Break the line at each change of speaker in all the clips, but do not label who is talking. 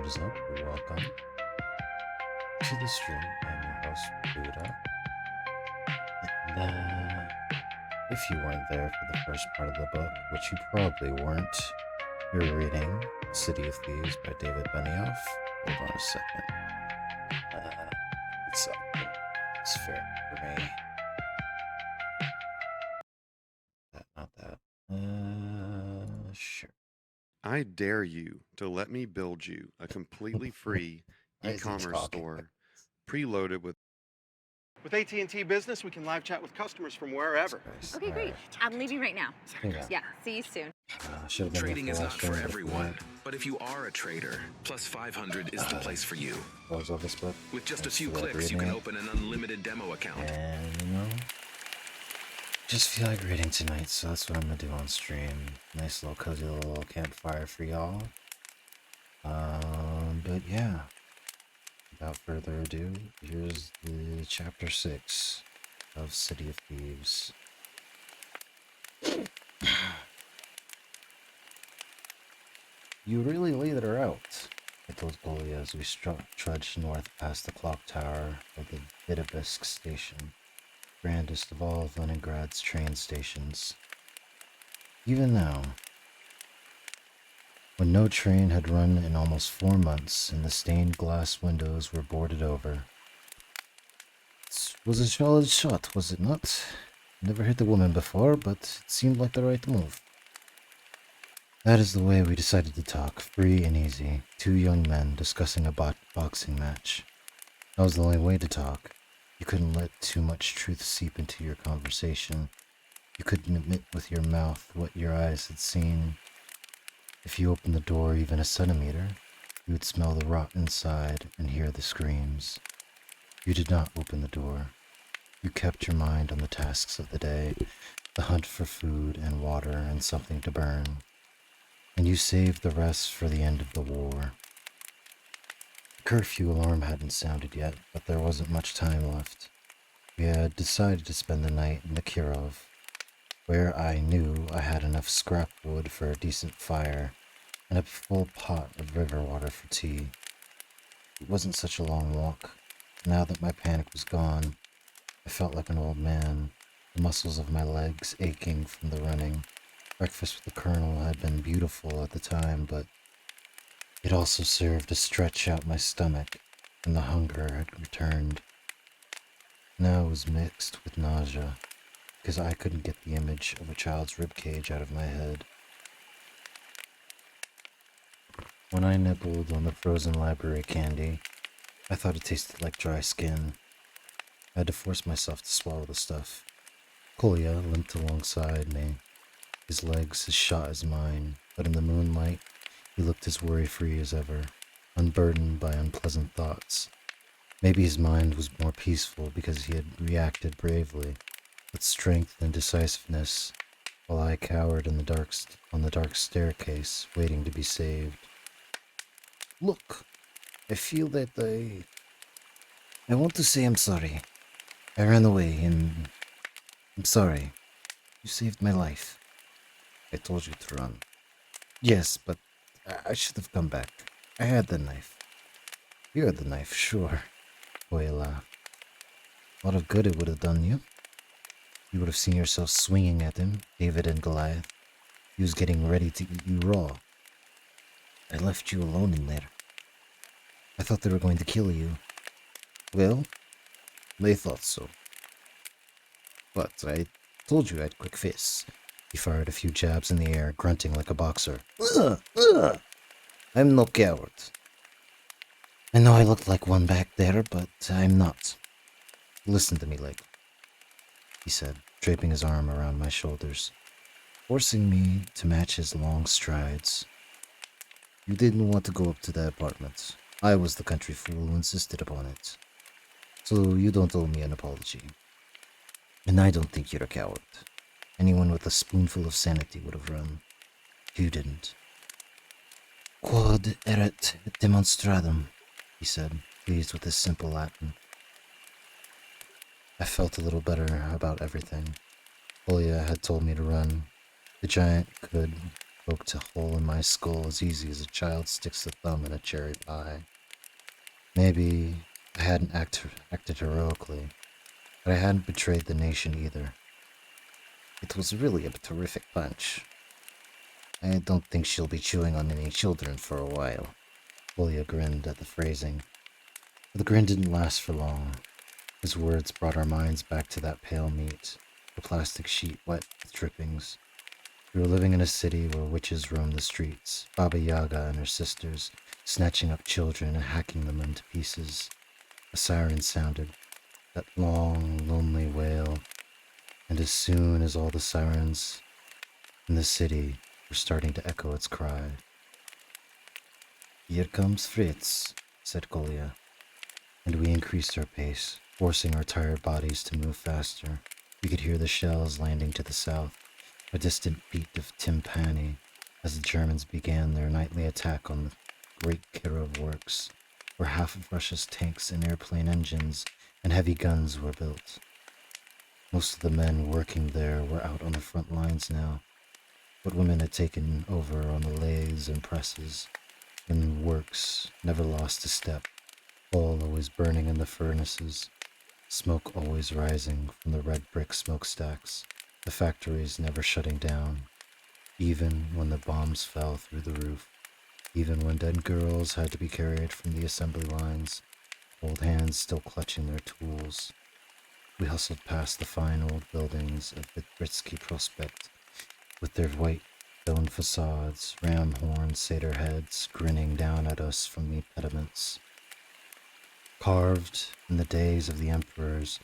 is up? Welcome to the stream. I'm your host, Buddha. And if you weren't there for the first part of the book, which you probably weren't, you're reading City of Thieves by David Benioff. Hold on a second. It's fair for me. Not that. Sure.
I dare you to let me build you a completely free e-commerce store preloaded with AT&T Business. We can live chat with customers from wherever.
Okay, great. I'm leaving right now. Yeah, see you soon.
Trading is not for everyone, but if you are a trader, Plus 500 is the place for you. With just a few clicks, you can open an unlimited demo account.
And, just feel like reading tonight, so that's what I'm gonna do on stream. Nice little cozy little campfire for y'all. But yeah, without further ado, here's the chapter 6 of City of Thieves. You really laid her out, I told Golia as we trudged north past the clock tower of the Vitebisk station, grandest of all of Leningrad's train stations. Even now, when no train had run in almost 4 months and the stained glass windows were boarded over. It was a solid shot, was it not? Never hit a woman before, but it seemed like the right move. That is the way we decided to talk, free and easy, two young men discussing a boxing match. That was the only way to talk. You couldn't let too much truth seep into your conversation. You couldn't admit with your mouth what your eyes had seen. If you opened the door even a centimeter, you would smell the rot inside and hear the screams. You did not open the door. You kept your mind on the tasks of the day, the hunt for food and water and something to burn. And you saved the rest for the end of the war. The curfew alarm hadn't sounded yet, but there wasn't much time left. We had decided to spend the night in the Kirov, where I knew I had enough scrap wood for a decent fire and a full pot of river water for tea. It wasn't such a long walk. Now that my panic was gone, I felt like an old man, the muscles of my legs aching from the running. Breakfast with the Colonel had been beautiful at the time, but it also served to stretch out my stomach, and the hunger had returned. Now it was mixed with nausea, because I couldn't get the image of a child's ribcage out of my head. When I nibbled on the frozen library candy, I thought it tasted like dry skin. I had to force myself to swallow the stuff. Kolya limped alongside me, his legs as shot as mine, but in the moonlight, he looked as worry-free as ever, unburdened by unpleasant thoughts. Maybe his mind was more peaceful because he had reacted bravely, with strength and decisiveness, while I cowered on the dark staircase, waiting to be saved. Look, I feel that I want to say I'm sorry. I ran away and I'm sorry. You saved my life. I told you to run. Yes, but I should have come back. I had the knife. You had the knife, sure. Boy laughed. A lot of good it would have done you. You would have seen yourself swinging at him, David and Goliath. He was getting ready to eat you raw. I left you alone in there. I thought they were going to kill you. Well, they thought so. But I told you I had quick fists. He fired a few jabs in the air, grunting like a boxer. Ugh! I'm no coward. I know I looked like one back there, but I'm not. Listen to me, Leg, he said, draping his arm around my shoulders, forcing me to match his long strides. You didn't want to go up to the apartment. I was the country fool who insisted upon it. So you don't owe me an apology. And I don't think you're a coward. Anyone with a spoonful of sanity would have run. You didn't. Quod erat demonstradum, he said, pleased with his simple Latin. I felt a little better about everything. Kolya had told me to run. The giant could poked a hole in my skull as easy as a child sticks a thumb in a cherry pie. Maybe I hadn't acted heroically, but I hadn't betrayed the nation either. It was really a terrific punch. I don't think she'll be chewing on any children for a while. Julia grinned at the phrasing, but the grin didn't last for long. His words brought our minds back to that pale meat, the plastic sheet wet with drippings. We were living in a city where witches roamed the streets, Baba Yaga and her sisters, snatching up children and hacking them into pieces. A siren sounded, that long, lonely wail, and as soon as all the sirens in the city were starting to echo its cry. "Here comes Fritz," said Kolya, and we increased our pace, forcing our tired bodies to move faster. We could hear the shells landing to the south, a distant beat of timpani, as the Germans began their nightly attack on the Great Kirov Works, where half of Russia's tanks and airplane engines and heavy guns were built. Most of the men working there were out on the front lines now, but women had taken over on the lathes and presses, and works never lost a step, coal always burning in the furnaces, smoke always rising from the red brick smokestacks, the factories never shutting down, even when the bombs fell through the roof, even when dead girls had to be carried from the assembly lines, old hands still clutching their tools. We hustled past the fine old buildings of Vitebsky Prospect, with their white stone facades, ram horn satyr heads grinning down at us from the pediments. Carved in the days of the emperors,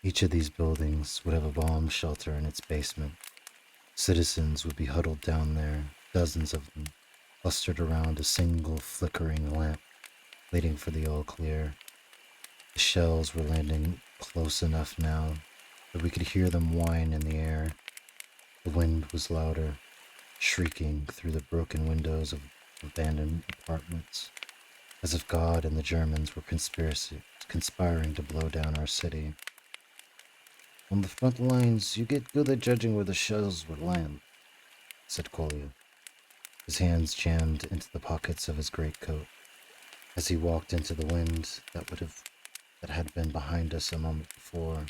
each of these buildings would have a bomb shelter in its basement. Citizens would be huddled down there, dozens of them, clustered around a single flickering lamp, waiting for the all clear. The shells were landing close enough now that we could hear them whine in the air. The wind was louder, shrieking through the broken windows of abandoned apartments, as if God and the Germans were conspiring to blow down our city. "On the front lines, you get good at judging where the shells will land," said Kolya. His hands jammed into the pockets of his greatcoat as he walked into the wind that had been behind us a moment before.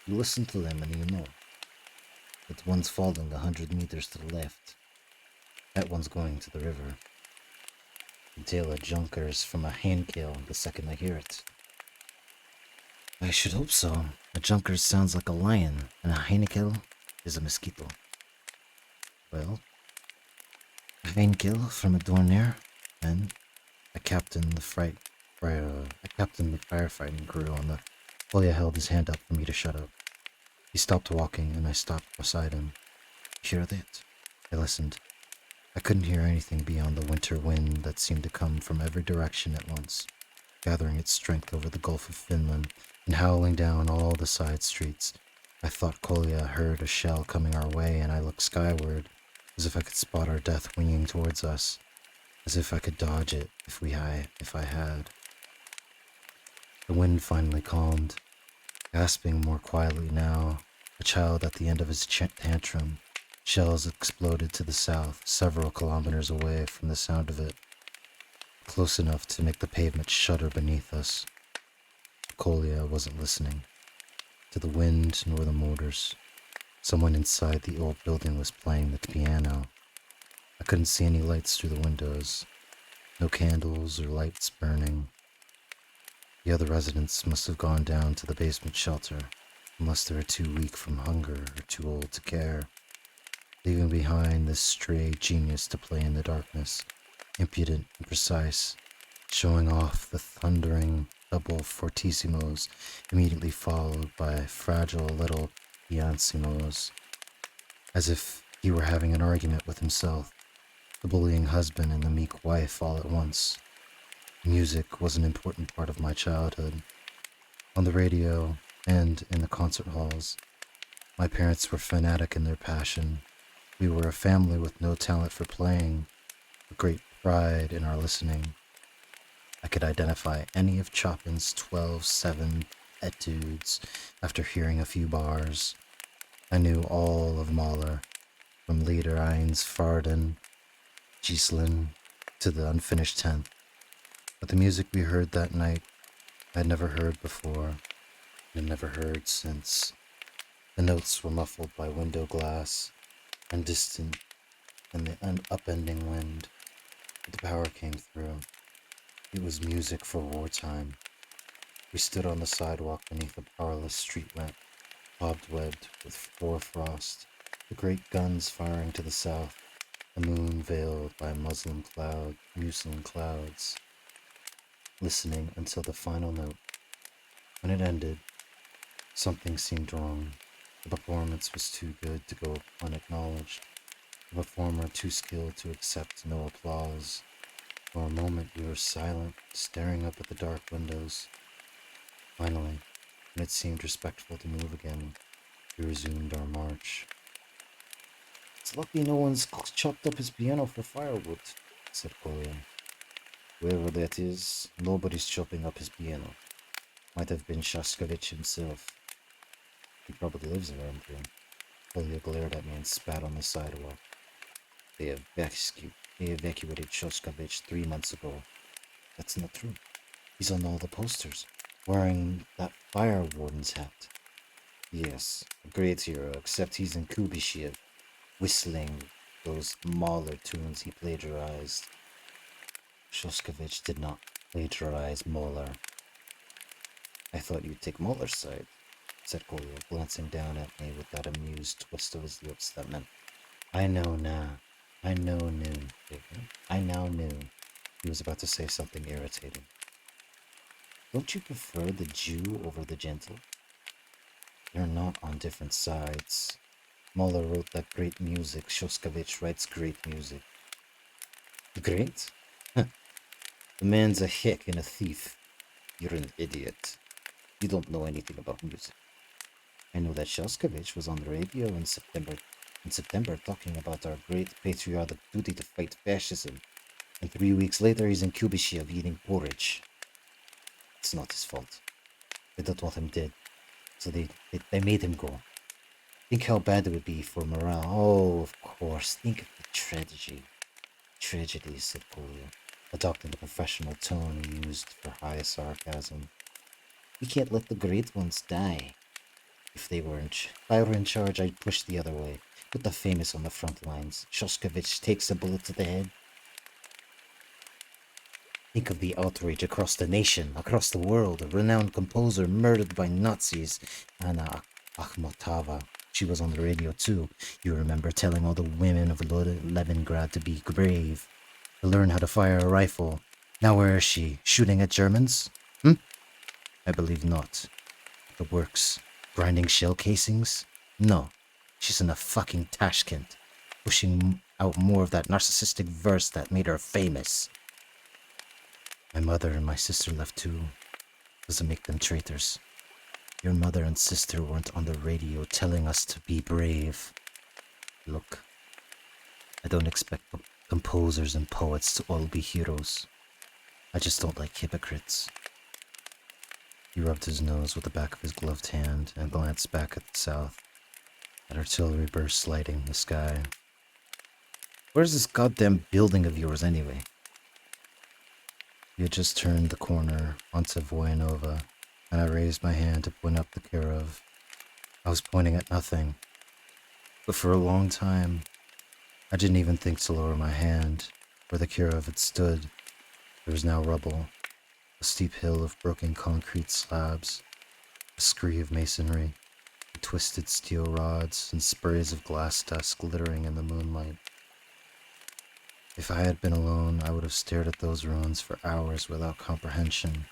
"You listen to them and you know that one's falling 100 meters to the left. That one's going to the river. You tell a junkers from a handkill the second I hear it." "I should hope so. A junkers sounds like a lion, and a Heinekel is a mosquito." "Well, a Heinekel from a Dornier, and I captained the firefighting crew on the..." Kolya held his hand up for me to shut up. He stopped walking, and I stopped beside him. "You hear that?" I listened. I couldn't hear anything beyond the winter wind that seemed to come from every direction at once, gathering its strength over the Gulf of Finland and howling down all the side streets. I thought Kolya heard a shell coming our way, and I looked skyward, as if I could spot our death winging towards us, as if I could dodge it if I had. The wind finally calmed, gasping more quietly now, a child at the end of his tantrum. Shells exploded to the south, several kilometers away from the sound of it, close enough to make the pavement shudder beneath us. Kolya wasn't listening to the wind nor the motors. Someone inside the old building was playing the piano. I couldn't see any lights through the windows, no candles or lights burning. The other residents must have gone down to the basement shelter, unless they were too weak from hunger or too old to care, leaving behind this stray genius to play in the darkness, impudent and precise, showing off the thundering double fortissimos, immediately followed by fragile little pianissimos, as if he were having an argument with himself, the bullying husband and the meek wife all at once. Music was an important part of my childhood. On the radio and in the concert halls, my parents were fanatic in their passion. We were a family with no talent for playing, but great pride in our listening. I could identify any of Chopin's 12/7 etudes after hearing a few bars. I knew all of Mahler, from Lieder, Eins, Farden, Gislin, to the unfinished 10th. But the music we heard that night I'd never heard before, and never heard since. The notes were muffled by window glass and distant in the upending wind, but the power came through. It was music for wartime. We stood on the sidewalk beneath a powerless street lamp, cobwebbed with hoarfrost, the great guns firing to the south, the moon veiled by muslin clouds, listening until the final note. When it ended, something seemed wrong. The performance was too good to go unacknowledged, the performer too skilled to accept no applause. For a moment we were silent, staring up at the dark windows. Finally, when it seemed respectful to move again, we resumed our march. "It's lucky no one's chopped up his piano for firewood," said Kolya. "Whoever that is, nobody's chopping up his piano. Might have been Shashkovich himself. He probably lives around here." Kolya glared at me and spat on the sidewalk. They evacuated Shashkovich 3 months ago." "That's not true. He's on all the posters, wearing that fire warden's hat." "Yes, a great hero, except he's in Kubishiev, whistling those Mahler tunes he plagiarized." "Shoskovich did not plagiarize Mahler." "I thought you'd take Mahler's side," said Kolya, glancing down at me with that amused twist of his lips that meant, I now knew. He was about to say something irritating. "Don't you prefer the Jew over the gentle?" "They're not on different sides. Mahler wrote that great music. Shoskovich writes great music." "Great? Huh. The man's a hick and a thief." "You're an idiot. You don't know anything about music." "I know that Shoskovich was on the radio in September talking about our great patriotic duty to fight fascism, and 3 weeks later he's in Kubishiev eating porridge." "It's not his fault. They don't want him dead, so they made him go. Think how bad it would be for morale." "Oh, of course. Think of the tragedy." "Tragedy," said Kolya, adopting the professional tone he used for high sarcasm. "We can't let the great ones die. If I were in charge, I'd push the other way. Put the famous on the front lines. Shoskovich takes a bullet to the head. Think of the outrage across the nation, across the world. A renowned composer murdered by Nazis. Anna Akhmatova. She was on the radio too. You remember telling all the women of Leningrad to be brave, to learn how to fire a rifle. Now where is she? Shooting at Germans? I believe not. The works. Grinding shell casings? No. She's in a fucking Tashkent, pushing out more of that narcissistic verse that made her famous. My mother and my sister left too. Doesn't make them traitors. Your mother and sister weren't on the radio telling us to be brave. Look, I don't expect composers and poets to all be heroes. I just don't like hypocrites." He rubbed his nose with the back of his gloved hand and glanced back at the south, at artillery bursts lighting the sky. "Where's this goddamn building of yours anyway?" We had just turned the corner onto Voyanova, and I raised my hand to point up the Kirov. I was pointing at nothing, but for a long time, I didn't even think to lower my hand. Where the Kirov had stood, there was now rubble, a steep hill of broken concrete slabs, a scree of masonry, twisted steel rods, and sprays of glass dust glittering in the moonlight. If I had been alone, I would have stared at those ruins for hours without comprehension.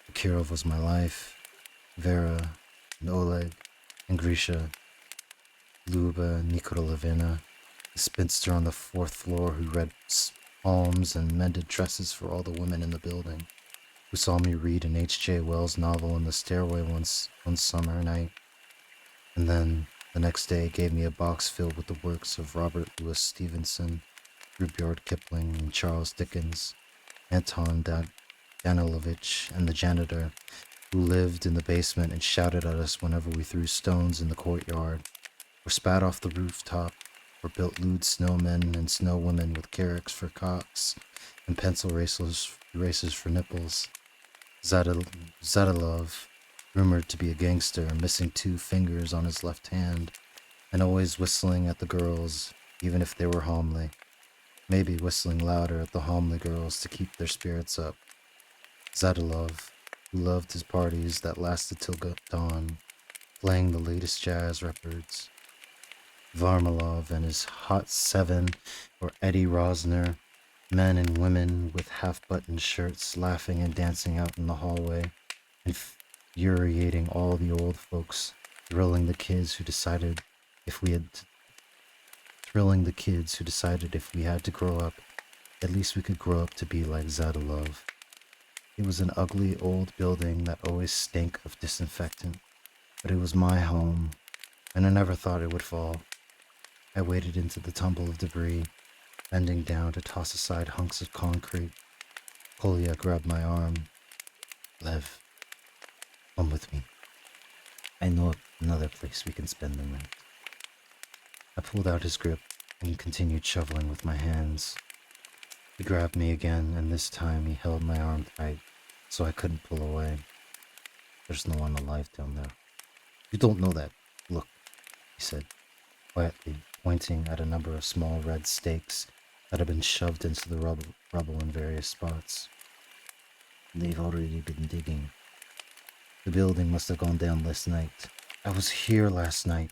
The Kirov was my life. Vera, and Oleg, and Grisha, Luba, Nikolavina, the spinster on the 4th floor who read palms and mended dresses for all the women in the building, who saw me read an H.G. Wells novel in the stairway one summer night, and then the next day gave me a box filled with the works of Robert Louis Stevenson, Rudyard Kipling, and Charles Dickens, Anton Danilovich, and the janitor, who lived in the basement and shouted at us whenever we threw stones in the courtyard, or spat off the rooftop, or built lewd snowmen and snowwomen with carrocks for cocks and pencil erasers for nipples. Zadalov, rumored to be a gangster, missing 2 fingers on his left hand, and always whistling at the girls, even if they were homely. Maybe whistling louder at the homely girls to keep their spirits up. Zadalov, who loved his parties that lasted till dawn, playing the latest jazz records. Varmalov and his Hot 7 or Eddie Rosner, men and women with half-buttoned shirts laughing and dancing out in the hallway, infuriating all the old folks, thrilling the kids who decided if we had to grow up, at least we could grow up to be like Zadalov. It was an ugly old building that always stank of disinfectant, but it was my home, and I never thought it would fall. I waded into the tumble of debris, bending down to toss aside hunks of concrete. Kolya grabbed my arm. Lev, come with me. I know another place we can spend the night. I pulled out his grip and continued shoveling with my hands. He grabbed me again, and this time he held my arm tight so I couldn't pull away. There's no one alive down there. You don't know that. Look, he said, quietly, pointing at a number of small red stakes that had been shoved into the rubble in various spots. They've already been digging. The building must have gone down last night. I was here last night.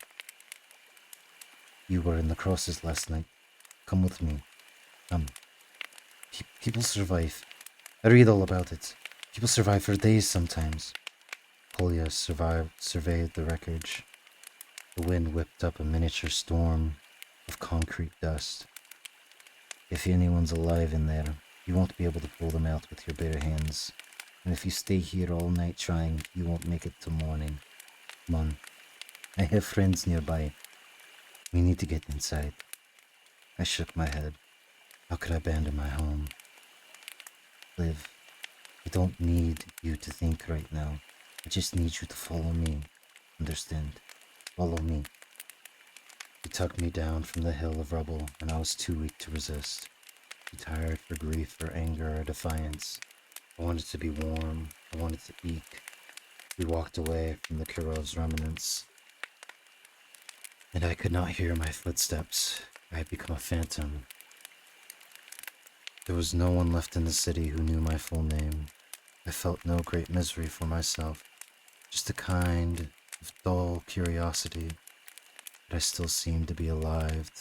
You were in the crosses last night. Come with me. Come. People survive. I read all about it. People survive for days sometimes. Kolya surveyed the wreckage. The wind whipped up a miniature storm of concrete dust. If anyone's alive in there, you won't be able to pull them out with your bare hands. And if you stay here all night trying, you won't make it till morning. Come on. I have friends nearby. We need to get inside. I shook my head. How could I abandon my home? Liv, I don't need you to think right now. I just need you to follow me. Understand? Follow me. He tugged me down from the hill of rubble, and I was too weak to resist. Too tired for grief or anger or defiance. I wanted to be warm. I wanted to eat. We walked away from the Kirov's remnants, and I could not hear my footsteps. I had become a phantom. There was no one left in the city who knew my full name. I felt no great misery for myself, just a kind of dull curiosity. But I still seemed to be alive,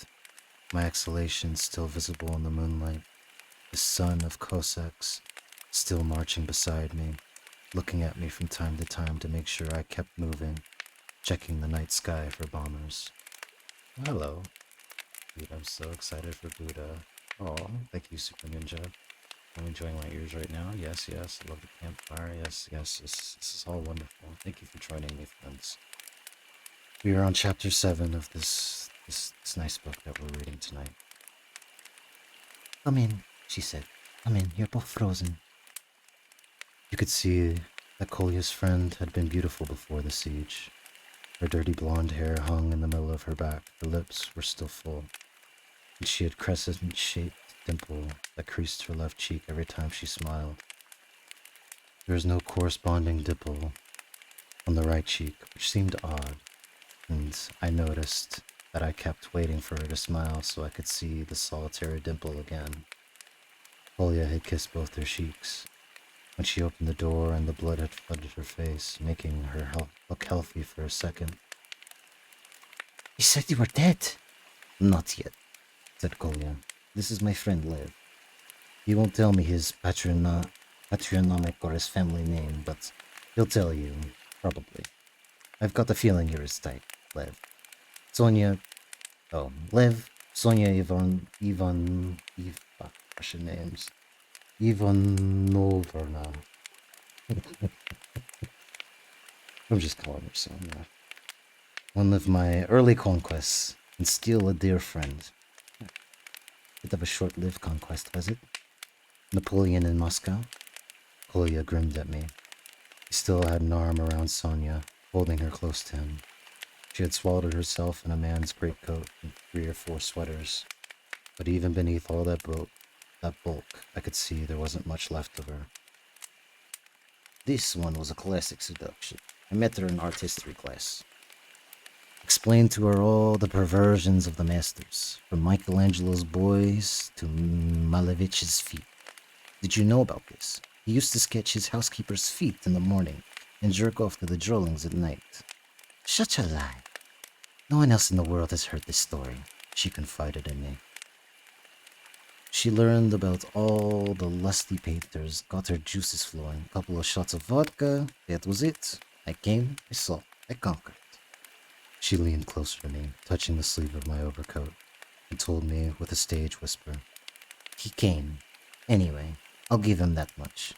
my exhalation still visible in the moonlight, the son of Cossacks still marching beside me, looking at me from time to make sure I kept moving, checking the night sky for bombers. Hello. Dude, I'm so excited for Buddha. Oh, thank you, Super Ninja. I'm enjoying my ears right now. Yes, yes. I love the campfire. Yes, yes. This is all wonderful. Thank you for joining me, friends. We are on chapter 7 of this nice book that we're reading tonight. Come in, she said. Come in. You're both frozen. You could see that Kolya's friend had been beautiful before the siege. Her dirty blonde hair hung in the middle of her back. Her lips were still full, and she had crescent-shaped dimple that creased her left cheek every time she smiled. There was no corresponding dimple on the right cheek, which seemed odd, and I noticed that I kept waiting for her to smile so I could see the solitary dimple again. Kolya had kissed both their cheeks when she opened the door, and the blood had flooded her face, making her look healthy for a second. You said you were dead. Not yet, said Kolya. This is my friend Lev. He won't tell me his patronymic or his family name, but he'll tell you, probably. I've got a feeling you're his type, Lev. Lev, Sonia, Russian names. Ivanovna. I'm just calling her Sonia. One of my early conquests, and still a dear friend. Bit of a short-lived conquest, was it? Napoleon in Moscow? Kolya grinned at me. He still had an arm around Sonia, holding her close to him. She had swallowed herself in a man's greatcoat and 3 or 4 sweaters, but even beneath all that bulk, I could see there wasn't much left of her. This one was a classic seduction. I met her in art history class. Explained to her all the perversions of the masters, from Michelangelo's boys to Malevich's feet. Did you know about this? He used to sketch his housekeeper's feet in the morning and jerk off to the drawings at night. Such a lie. No one else in the world has heard this story, she confided in me. She learned about all the lusty painters, got her juices flowing. Couple of shots of vodka, that was it. I came, I saw, I conquered. She leaned closer to me, touching the sleeve of my overcoat, and told me with a stage whisper, He came. Anyway, I'll give him that much.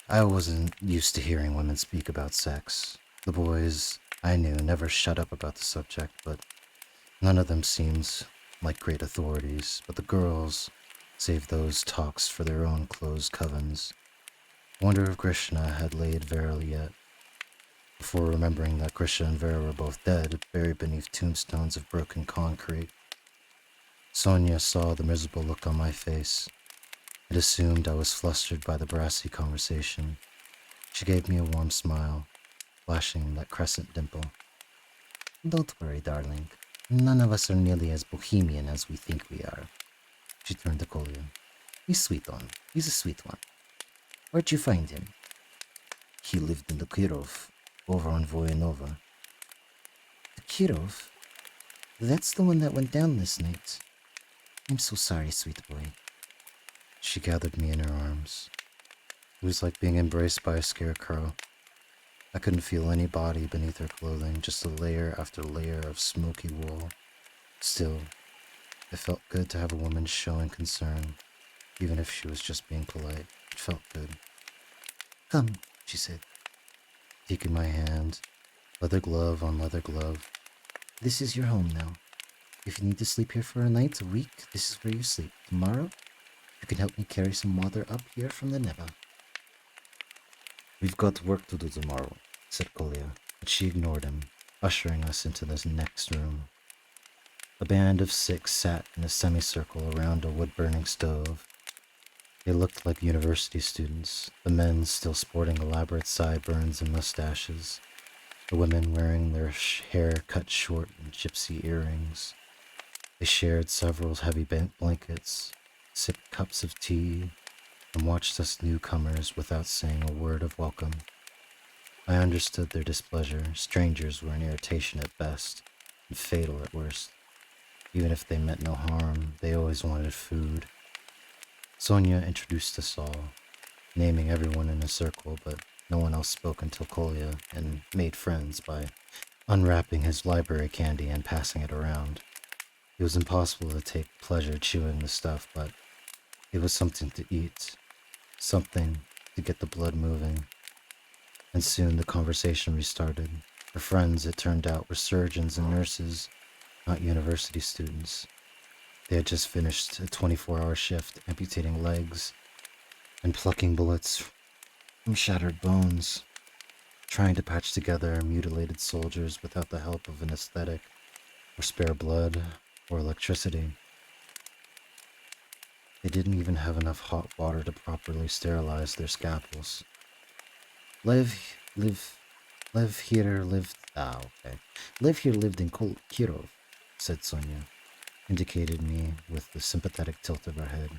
I wasn't used to hearing women speak about sex. The boys I knew never shut up about the subject, but none of them seemed like great authorities, but the girls saved those talks for their own closed covens. I wonder if Krishna had laid Vera yet, before remembering that Krishna and Vera were both dead, buried beneath tombstones of broken concrete. Sonia saw the miserable look on my face and assumed I was flustered by the brassy conversation. She gave me a warm smile, flashing that crescent dimple. Don't worry, darling. None of us are nearly as bohemian as we think we are. She turned to Kolya. He's a sweet one. Where'd you find him? He lived in the Kirov, over on Voyanova. The Kirov? That's the one that went down this night. I'm so sorry, sweet boy. She gathered me in her arms. It was like being embraced by a scarecrow. I couldn't feel any body beneath her clothing, just a layer after layer of smoky wool. Still, it felt good to have a woman showing concern, even if she was just being polite. It felt good. Come, she said, taking my hand, leather glove on leather glove. This is your home now. If you need to sleep here for a night, a week, this is where you sleep. Tomorrow, you can help me carry some water up here from the Neva. We've got work to do tomorrow, said Kolya, but she ignored him, ushering us into this next room. A band of 6 sat in a semicircle around a wood-burning stove. They looked like university students, the men still sporting elaborate sideburns and mustaches, the women wearing their hair cut short in gypsy earrings. They shared several heavy blankets, sipped cups of tea, and watched us newcomers without saying a word of welcome. I understood their displeasure. Strangers were an irritation at best, and fatal at worst. Even if they meant no harm, they always wanted food. Sonia introduced us all, naming everyone in a circle, but no one else spoke until Kolya and made friends by unwrapping his library candy and passing it around. It was impossible to take pleasure chewing the stuff, but it was something to eat, something to get the blood moving. And soon the conversation restarted. Her friends, it turned out, were surgeons and nurses, not university students. They had just finished a 24-hour shift, amputating legs and plucking bullets from shattered bones, trying to patch together mutilated soldiers without the help of an anesthetic, or spare blood, or electricity. They didn't even have enough hot water to properly sterilize their scalpels. Live here lived in Kirov, said Sonia, indicated me with the sympathetic tilt of her head.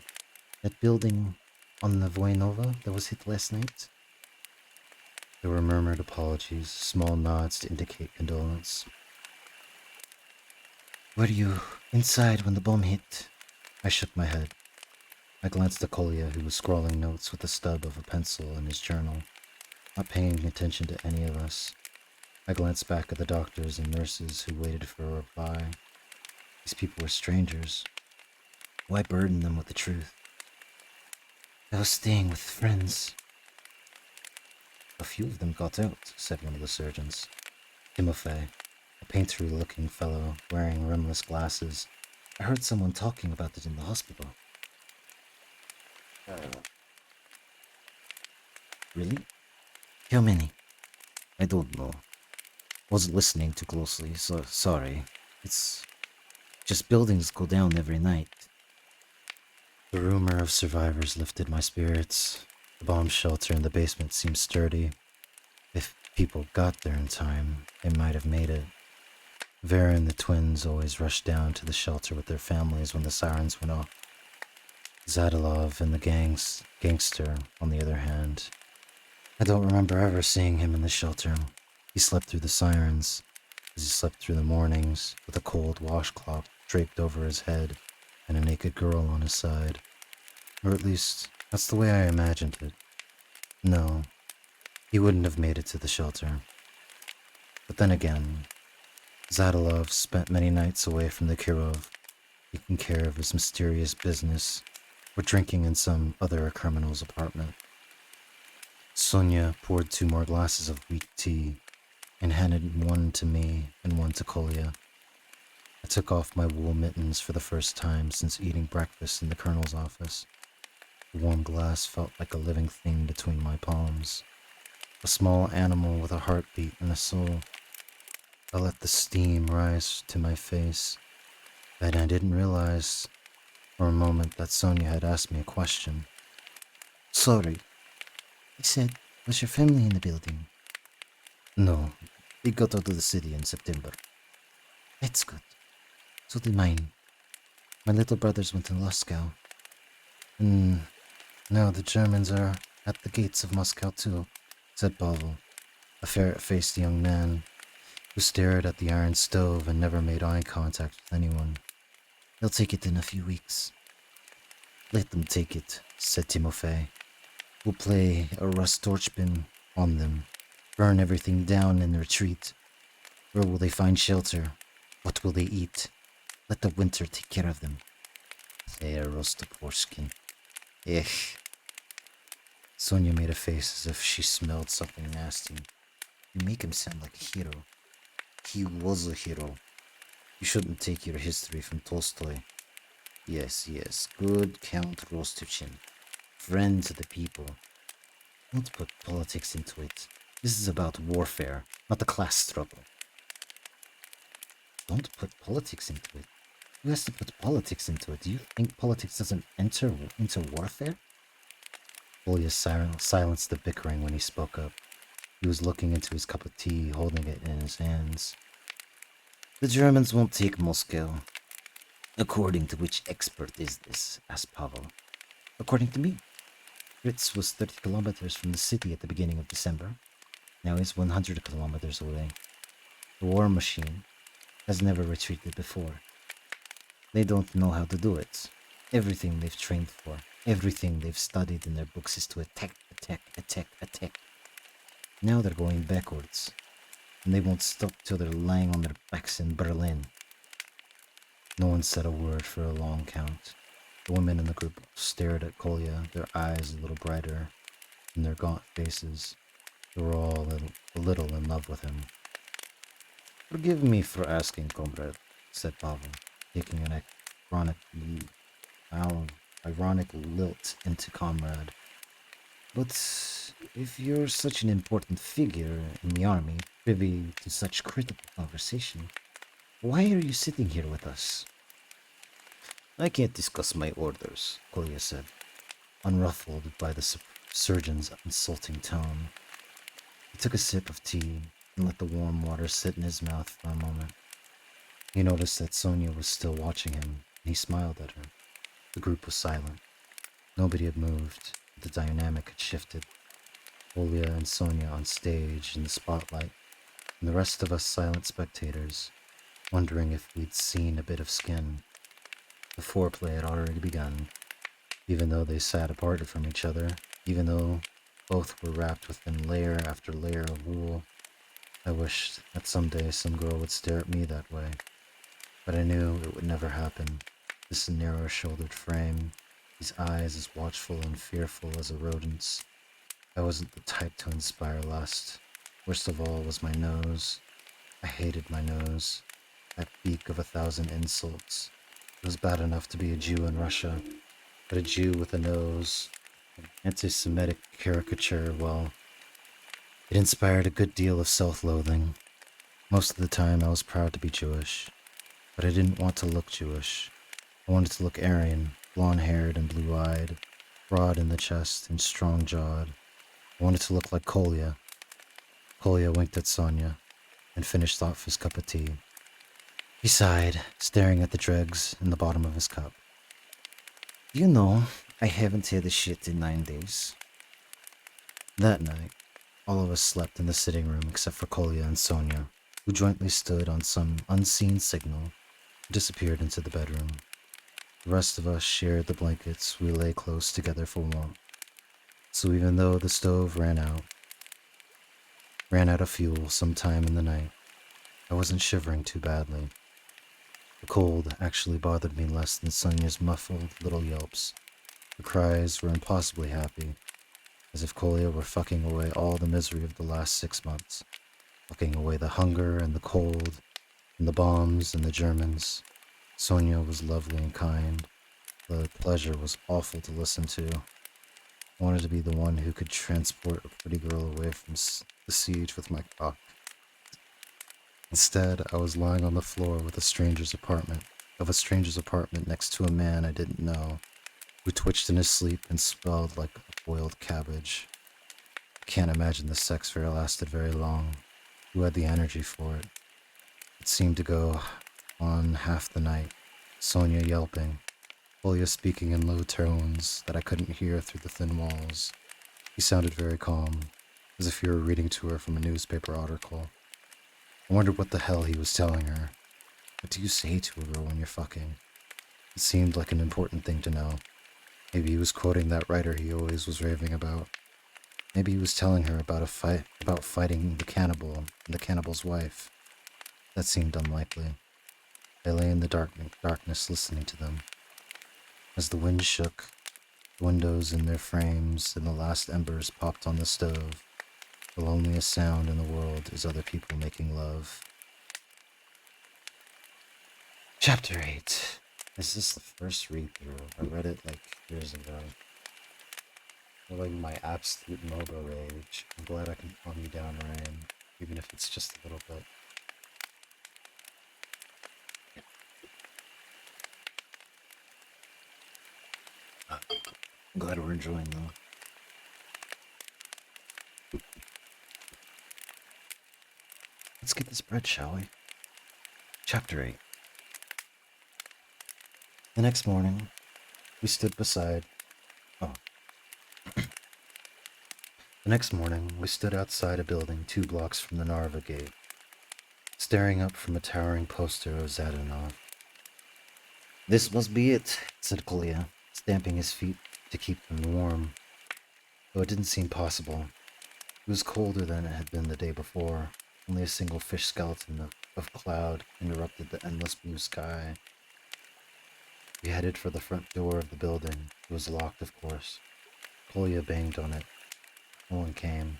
That building on the Voyanova that was hit last night? There were murmured apologies, small nods to indicate condolence. Were you inside when the bomb hit? I shook my head. I glanced at Kolya, who was scrawling notes with the stub of a pencil in his journal, not paying attention to any of us. I glanced back at the doctors and nurses who waited for a reply. These people were strangers. Why burden them with the truth? I was staying with friends. A few of them got out, said one of the surgeons. Timofey, a painterly-looking fellow wearing rimless glasses. I heard someone talking about it in the hospital. Really? How many? I don't know. Wasn't listening too closely, so sorry. It's just buildings go down every night. The rumor of survivors lifted my spirits. The bomb shelter in the basement seemed sturdy. If people got there in time, they might have made it. Vera and the twins always rushed down to the shelter with their families when the sirens went off. Zadilov and the gangster, on the other hand, I don't remember ever seeing him in the shelter. He slept through the sirens, as he slept through the mornings, with a cold washcloth draped over his head and a naked girl on his side. Or at least, that's the way I imagined it. No, he wouldn't have made it to the shelter. But then again, Zadilov spent many nights away from the Kirov, taking care of his mysterious business, or drinking in some other criminal's apartment. Sonia poured 2 more glasses of weak tea and handed one to me and one to Kolya. I took off my wool mittens for the first time since eating breakfast in the colonel's office. The warm glass felt like a living thing between my palms, a small animal with a heartbeat and a soul. I let the steam rise to my face, and I didn't realize for a moment that Sonia had asked me a question. Sorry, I said, was your family in the building? No, they got out of the city in September. That's good. So did mine. My little brothers went to Moscow. And now the Germans are at the gates of Moscow too, said Pavel, a ferret-faced young man who stared at the iron stove and never made eye contact with anyone. They'll take it in a few weeks. Let them take it, said Timofey. We'll play a Rostorchbin on them, burn everything down and retreat. Where will they find shelter? What will they eat? Let the winter take care of them. Say a Rostoporskin. Ech. Sonia made a face as if she smelled something nasty. You make him sound like a hero. He was a hero. You shouldn't take your history from Tolstoy. Yes, good Count Rostochin. Friend to the people. Don't put politics into it. This is about warfare, not a class struggle. Don't put politics into it? Who has to put politics into it? Do you think politics doesn't enter into warfare? Kolya silenced the bickering when he spoke up. He was looking into his cup of tea, holding it in his hands. The Germans won't take Moscow. According to which expert is this? Asked Pavel. According to me. Fritz was 30 kilometers from the city at the beginning of December. Now he's 100 kilometers away. The war machine has never retreated before. They don't know how to do it. Everything they've trained for, everything they've studied in their books is to attack. Now they're going backwards, and they won't stop till they're lying on their backs in Berlin. No one said a word for a long count. The women in the group stared at Kolya, their eyes a little brighter than their gaunt faces. They were all a little in love with him. Forgive me for asking, comrade, said Pavel, taking an ironic lilt into comrade. But if you're such an important figure in the army, privy to such critical conversation, why are you sitting here with us? I can't discuss my orders, Kolya said, unruffled by the surgeon's insulting tone. He took a sip of tea and let the warm water sit in his mouth for a moment. He noticed that Sonia was still watching him, and he smiled at her. The group was silent. Nobody had moved. The dynamic had shifted. Kolya and Sonia on stage in the spotlight, and the rest of us silent spectators, wondering if we'd seen a bit of skin. The foreplay had already begun, even though they sat apart from each other, even though both were wrapped within layer after layer of wool. I wished that someday some girl would stare at me that way, but I knew it would never happen. This narrow-shouldered frame, these eyes as watchful and fearful as a rodent's. I wasn't the type to inspire lust. Worst of all was my nose. I hated my nose, that beak of 1,000 insults. It was bad enough to be a Jew in Russia, but a Jew with a nose, an anti-Semitic caricature, well, it inspired a good deal of self-loathing. Most of the time I was proud to be Jewish, but I didn't want to look Jewish. I wanted to look Aryan, blonde-haired and blue-eyed, broad in the chest and strong-jawed. I wanted to look like Kolya. Kolya winked at Sonya and finished off his cup of tea. He sighed, staring at the dregs in the bottom of his cup. You know, I haven't had a shit in 9 days. That night, all of us slept in the sitting room except for Kolya and Sonya, who jointly stood on some unseen signal and disappeared into the bedroom. The rest of us shared the blankets we lay close together for warmth. So even though the stove ran out of fuel sometime in the night, I wasn't shivering too badly. The cold actually bothered me less than Sonya's muffled little yelps. Her cries were impossibly happy, as if Kolya were fucking away all the misery of the last 6 months, fucking away the hunger and the cold, and the bombs and the Germans. Sonya was lovely and kind. The pleasure was awful to listen to. I wanted to be the one who could transport a pretty girl away from the siege with my cock. Instead, I was lying on the floor of a stranger's apartment next to a man I didn't know, who twitched in his sleep and smelled like a boiled cabbage. I can't imagine the sex fair lasted very long. Who had the energy for it? It seemed to go on half the night, Sonya yelping, Kolya speaking in low tones that I couldn't hear through the thin walls. He sounded very calm, as if he were reading to her from a newspaper article. I wondered what the hell he was telling her. What do you say to a girl when you're fucking? It seemed like an important thing to know. Maybe he was quoting that writer he always was raving about. Maybe he was telling her about fighting the cannibal and the cannibal's wife. That seemed unlikely. I lay in the darkness listening to them. As the wind shook, the windows in their frames and the last embers popped on the stove, the loneliest sound in the world is other people making love. Chapter 8. This is the first read-through. I read it like years ago. Like my absolute MOBA rage. I'm glad I can calm you down, Ryan, even if it's just a little bit. I'm glad we're enjoying though. Let's get this bread, shall we? Chapter 8. The next morning, we stood outside a building 2 blocks from the Narva gate, staring up from a towering poster of Zadanov. This must be it, said Kolya, stamping his feet to keep them warm. Though it didn't seem possible. It was colder than it had been the day before. Only a single fish skeleton of cloud interrupted the endless blue sky. We headed for the front door of the building. It was locked, of course. Kolya banged on it. No one came.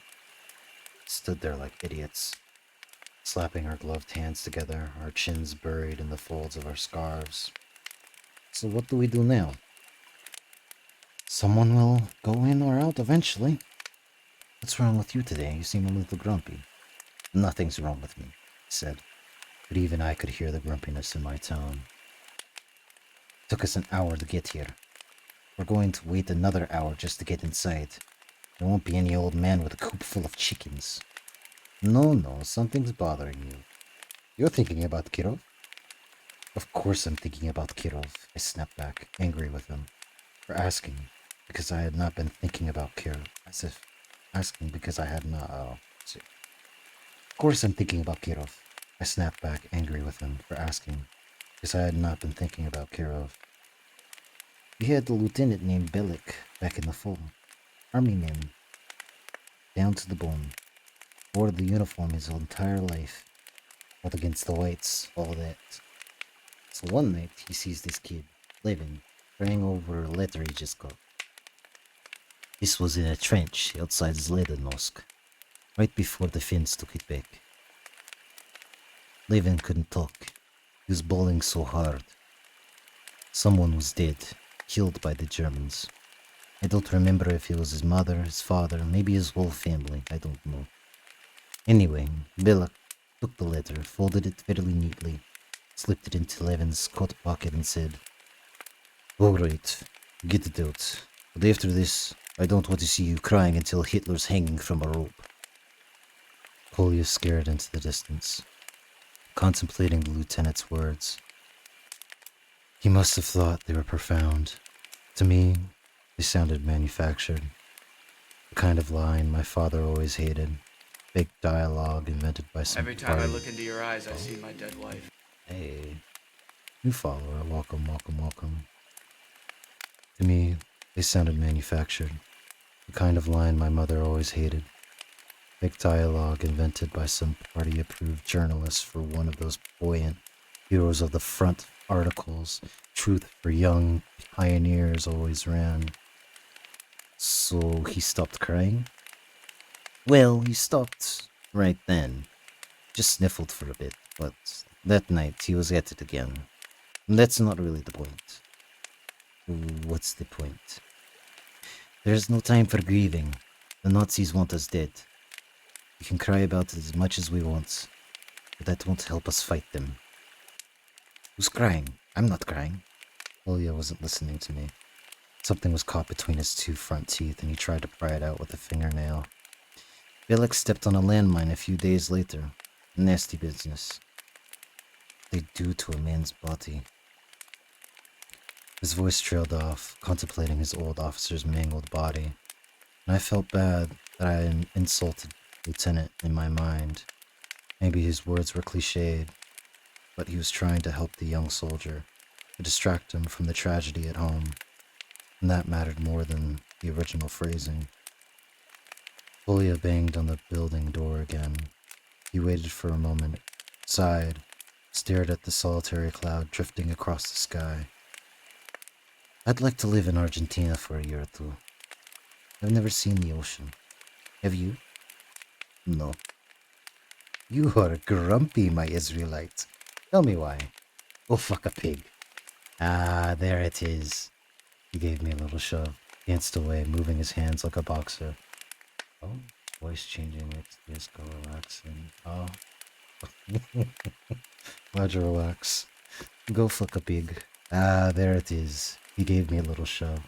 Stood there like idiots, slapping our gloved hands together, our chins buried in the folds of our scarves. So what do we do now? Someone will go in or out eventually. What's wrong with you today? You seem a little grumpy. Nothing's wrong with me, he said, but even I could hear the grumpiness in my tone. Took us an hour to get here. We're going to wait another hour just to get inside. There won't be any old man with a coop full of chickens. No, something's bothering you. You're thinking about Kirov? Of course I'm thinking about Kirov, I snapped back, angry with him, for asking, because I had not been thinking about Kirov, as if asking because I had not, Of course I'm thinking about Kirov, I snapped back, angry with him, for asking, because I had not been thinking about Kirov. We had a lieutenant named Belik back in the fall. Army man. Down to the bone. Wore the uniform his entire life. Fought against the whites, all that. So one night he sees this kid, Levin, praying over a letter he just got. This was in a trench outside Zledanosk, right before the Finns took it back. Levin couldn't talk. He was bawling so hard. Someone was dead, killed by the Germans. I don't remember if it was his mother, his father, maybe his whole family, I don't know. Anyway, Belak took the letter, folded it fairly neatly, slipped it into Levin's coat pocket and said, "Alright, get it out. But after this, I don't want to see you crying until Hitler's hanging from a rope." Kolya stared into the distance, contemplating the lieutenant's words. He must have thought they were profound. To me, they sounded manufactured. The kind of line my father always hated. Fake dialogue invented by some
Every time I look into your eyes, I see my dead wife.
Hey, new follower, welcome, welcome, welcome. To me, they sounded manufactured. The kind of line my mother always hated. Fake dialogue invented by some party-approved journalist for one of those buoyant heroes of the front articles Truth for Young Pioneers always ran. So he stopped crying? Well, he stopped right then. Just sniffled for a bit, but that night he was at it again. And that's not really the point. What's the point? There's no time for grieving. The Nazis want us dead. We can cry about it as much as we want, but that won't help us fight them. Who's crying? I'm not crying. Kolya wasn't listening to me. Something was caught between his two front teeth, and he tried to pry it out with a fingernail. Felix stepped on a landmine a few days later. Nasty business. They do to a man's body. His voice trailed off, contemplating his old officer's mangled body, and I felt bad that I had insulted Lieutenant in my mind. Maybe his words were cliched, but he was trying to help the young soldier, to distract him from the tragedy at home, and that mattered more than the original phrasing. Kolya banged on the building door again. He waited for a moment, sighed, stared at the solitary cloud drifting across the sky. I'd like to live in Argentina for a year or two. I've never seen the ocean. Have you? No. You are grumpy, my Israelite. Tell me why. Go fuck a pig. Ah, there it is. He gave me a little shove, danced away, moving his hands like a boxer. Oh, voice changing, let's just go relaxing. Oh. Why'd you relax? Go fuck a pig. Ah, there it is. He gave me a little shove,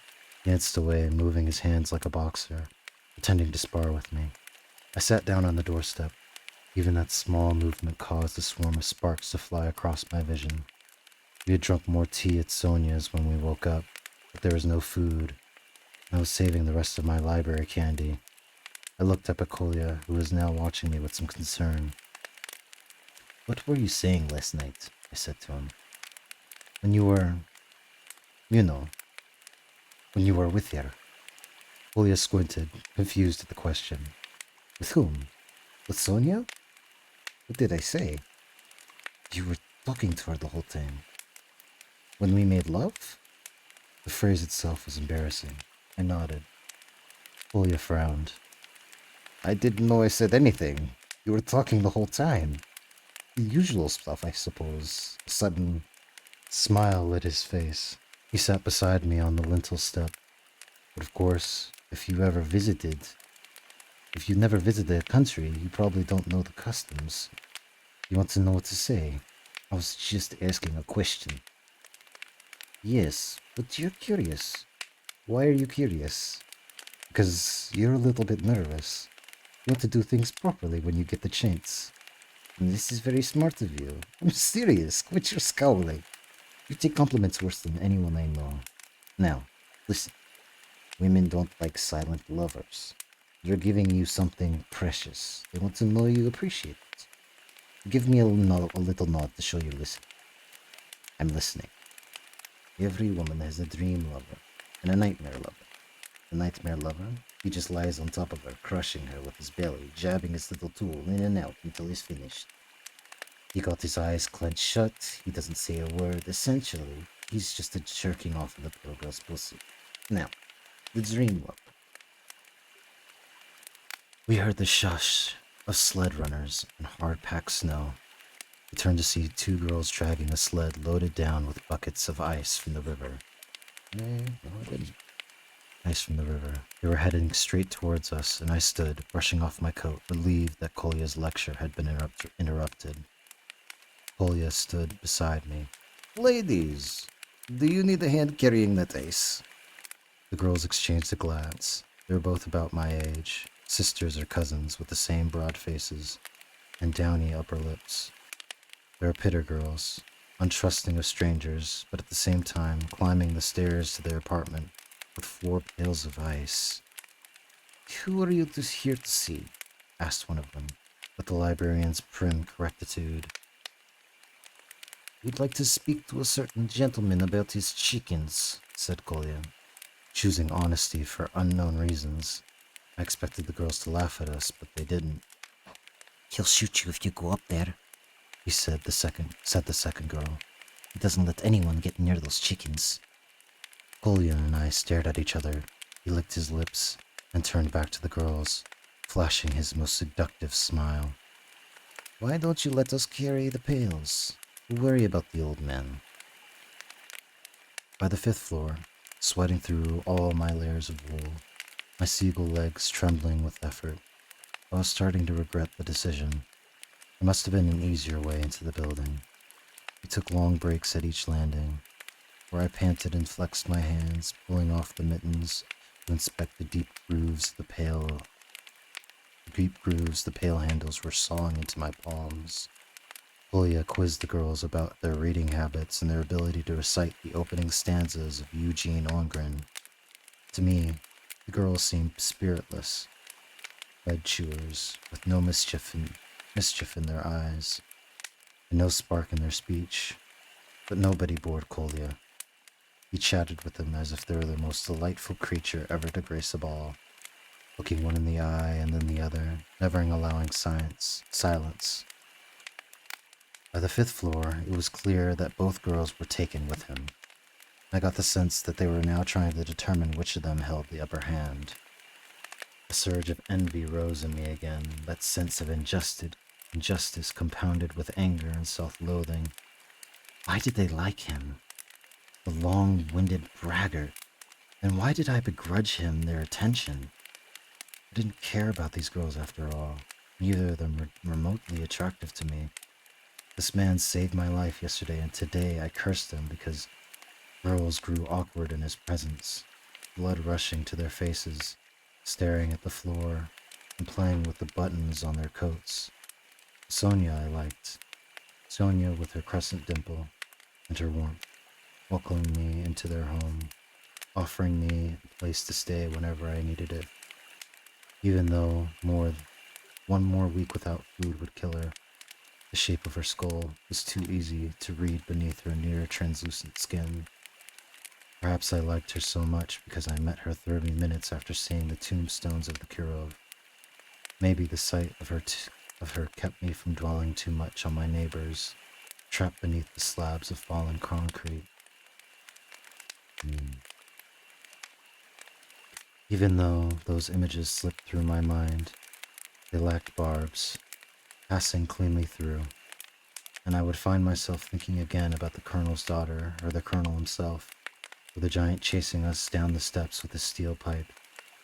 danced away, moving his hands like a boxer, pretending to spar with me. I sat down on the doorstep. Even that small movement caused a swarm of sparks to fly across my vision. We had drunk more tea at Sonia's when we woke up, but there was no food. I was saving the rest of my library candy. I looked up at Kolya, who was now watching me with some concern. "What were you saying last night?" I said to him. "When you were... when you were with her." Kolya squinted, confused at the question. "With whom? With Sonia? What did I say?" "You were talking to her the whole time." "When we made love?" The phrase itself was embarrassing. I nodded. Kolya frowned. "I didn't know I said anything. You were talking the whole time. The usual stuff, I suppose." A sudden smile lit his face. He sat beside me on the lintel step. "But of course, if you never visited a country, you probably don't know the customs. You want to know what to say? I was just asking a question." "Yes, but you're curious. Why are you curious?" "Because you're a little bit nervous. You want to do things properly when you get the chance. And this is very smart of you. I'm serious. Quit your scowling. You take compliments worse than anyone I know. Now, listen. Women don't like silent lovers. They're giving you something precious. They want to know you appreciate it. Give me a little nod to show you listen. I'm listening. Every woman has a dream lover and a nightmare lover. The nightmare lover, he just lies on top of her, crushing her with his belly, jabbing his little tool in and out until he's finished. He got his eyes clenched shut, he doesn't say a word. Essentially, he's just a jerking off of the poor girl's pussy. Now, the dream lover. We heard the shush of sled runners and hard-packed snow. We turned to see two girls dragging a sled loaded down with buckets of ice from the river. ice from the river. They were heading straight towards us, and I stood, brushing off my coat, relieved that Kolya's lecture had been interrupted. Kolya stood beside me. Ladies, do you need a hand carrying that ice? The girls exchanged a glance. They were both about my age, sisters or cousins with the same broad faces and downy upper lips. They were pitter girls, untrusting of strangers, but at the same time climbing the stairs to their apartment with 4 pails of ice. Who are you here to see? Asked one of them, with the librarian's prim correctitude. We'd like to speak to a certain gentleman about his chickens, said Kolya, choosing honesty for unknown reasons. I expected the girls to laugh at us, but they didn't. He'll shoot you if you go up there, said the second girl. He doesn't let anyone get near those chickens. Kolya and I stared at each other. He licked his lips and turned back to the girls, flashing his most seductive smile. Why don't you let us carry the pails? We'll worry about the old man. By the 5th floor, sweating through all my layers of wool, my seagull legs trembling with effort, I was starting to regret the decision. There must have been an easier way into the building. We took long breaks at each landing, where I panted and flexed my hands, pulling off the mittens to inspect the deep grooves the pail handles were sawing into my palms. Kolya quizzed the girls about their reading habits and their ability to recite the opening stanzas of Eugene Ongren. To me, the girls seemed spiritless, bed chewers with no mischief in their eyes, and no spark in their speech. But nobody bored Kolya. He chatted with them as if they were the most delightful creature ever to grace a ball, looking one in the eye and then the other, never allowing silence. By the 5th floor, it was clear that both girls were taken with him. I got the sense that they were now trying to determine which of them held the upper hand. A surge of envy rose in me again, that sense of injustice compounded with anger and self-loathing. Why did they like him? The long-winded braggart. And why did I begrudge him their attention? I didn't care about these girls after all. Neither of them were remotely attractive to me. This man saved my life yesterday, and today I cursed him because girls grew awkward in his presence, blood rushing to their faces, staring at the floor, and playing with the buttons on their coats. Sonia I liked. Sonia with her crescent dimple and her warmth, welcoming me into their home, offering me a place to stay whenever I needed it. Even though one more week without food would kill her, the shape of her skull was too easy to read beneath her near translucent skin. Perhaps I liked her so much because I met her 30 minutes after seeing the tombstones of the Kirov. Maybe the sight of her kept me from dwelling too much on my neighbors, trapped beneath the slabs of fallen concrete. Even though those images slipped through my mind, they lacked barbs, passing cleanly through, and I would find myself thinking again about the colonel's daughter or the colonel himself, or the giant chasing us down the steps with a steel pipe,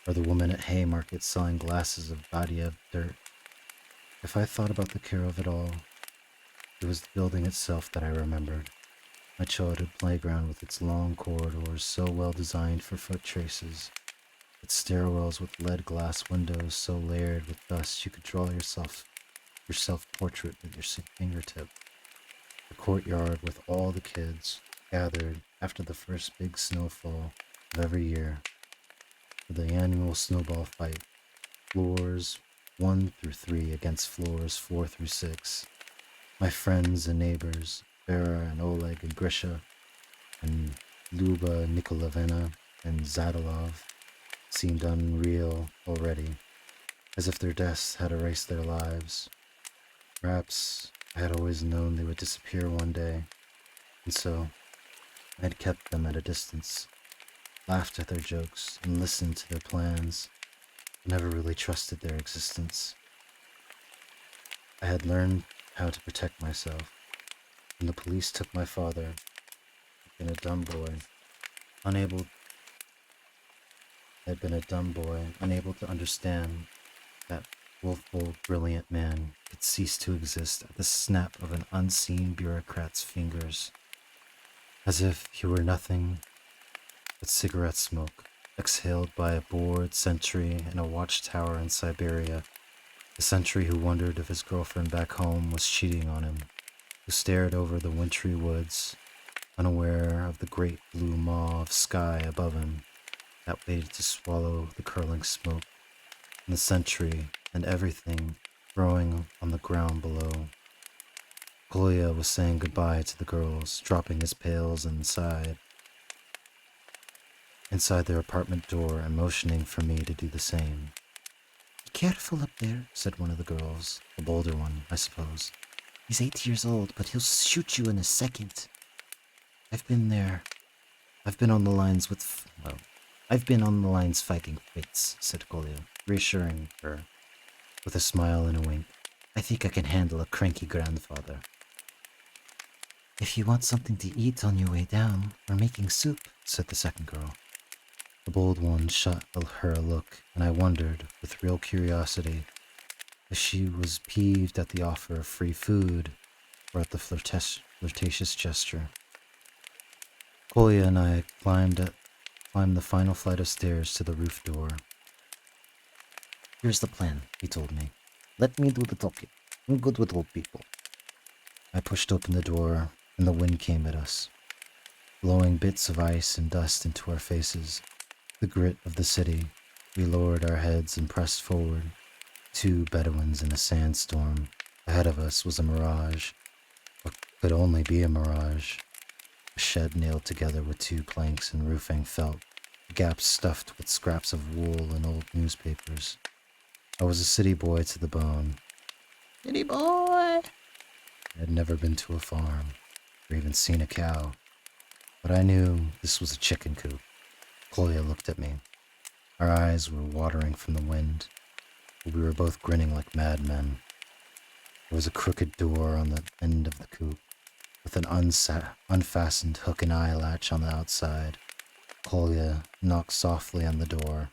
or the woman at Haymarket selling glasses of Badiev dirt. If I thought about the Kirov at all, it was the building itself that I remembered, my childhood playground with its long corridors so well designed for foot traces, its stairwells with lead glass windows so layered with dust you could draw your self-portrait with your fingertip. The courtyard with all the kids gathered after the first big snowfall of every year for the annual snowball fight. Floors 1 through 3 against floors 4 through 6. My friends and neighbors, Vera and Oleg and Grisha and Luba Nikolavena and Zadalov, seemed unreal already, as if their deaths had erased their lives. Perhaps I had always known they would disappear one day, and so I had kept them at a distance, laughed at their jokes, and listened to their plans, but never really trusted their existence. I had learned how to protect myself. When the police took my father, I'd been a dumb boy, unable I had been a dumb boy, unable to understand that willful, brilliant man could cease to exist at the snap of an unseen bureaucrat's fingers, as if he were nothing but cigarette smoke exhaled by a bored sentry in a watchtower in Siberia, the sentry who wondered if his girlfriend back home was cheating on him, who stared over the wintry woods, unaware of the great blue maw of sky above him that waited to swallow the curling smoke, and the sentry and everything growing on the ground below. Kolya was saying goodbye to the girls, dropping his pails inside their apartment door and motioning for me to do the same. Be careful up there, said one of the girls, the bolder one, I suppose. He's 8 years old, but he'll shoot you in a second. I've been there. I've been on the lines fighting Fritz, said Kolya, reassuring her with a smile and a wink. I think I can handle a cranky grandfather. If you want something to eat on your way down, we're making soup, said the second girl. The bold one shot her a look, and I wondered, with real curiosity, if she was peeved at the offer of free food or at the flirtatious gesture. Kolya and I climbed the final flight of stairs to the roof door. Here's the plan, he told me. Let me do the talking. I'm good with old people. I pushed open the door, and the wind came at us, blowing bits of ice and dust into our faces. The grit of the city. We lowered our heads and pressed forward. 2 Bedouins in a sandstorm. Ahead of us was a mirage. What could only be a mirage. A shed nailed together with 2 planks and roofing felt. Gaps stuffed with scraps of wool and old newspapers. I was a city boy to the bone. City boy! I had never been to a farm, or even seen a cow. But I knew this was a chicken coop. Kolya looked at me. Our eyes were watering from the wind, but we were both grinning like madmen. There was a crooked door on the end of the coop, with an unfastened hook and eye latch on the outside. Kolya knocked softly on the door.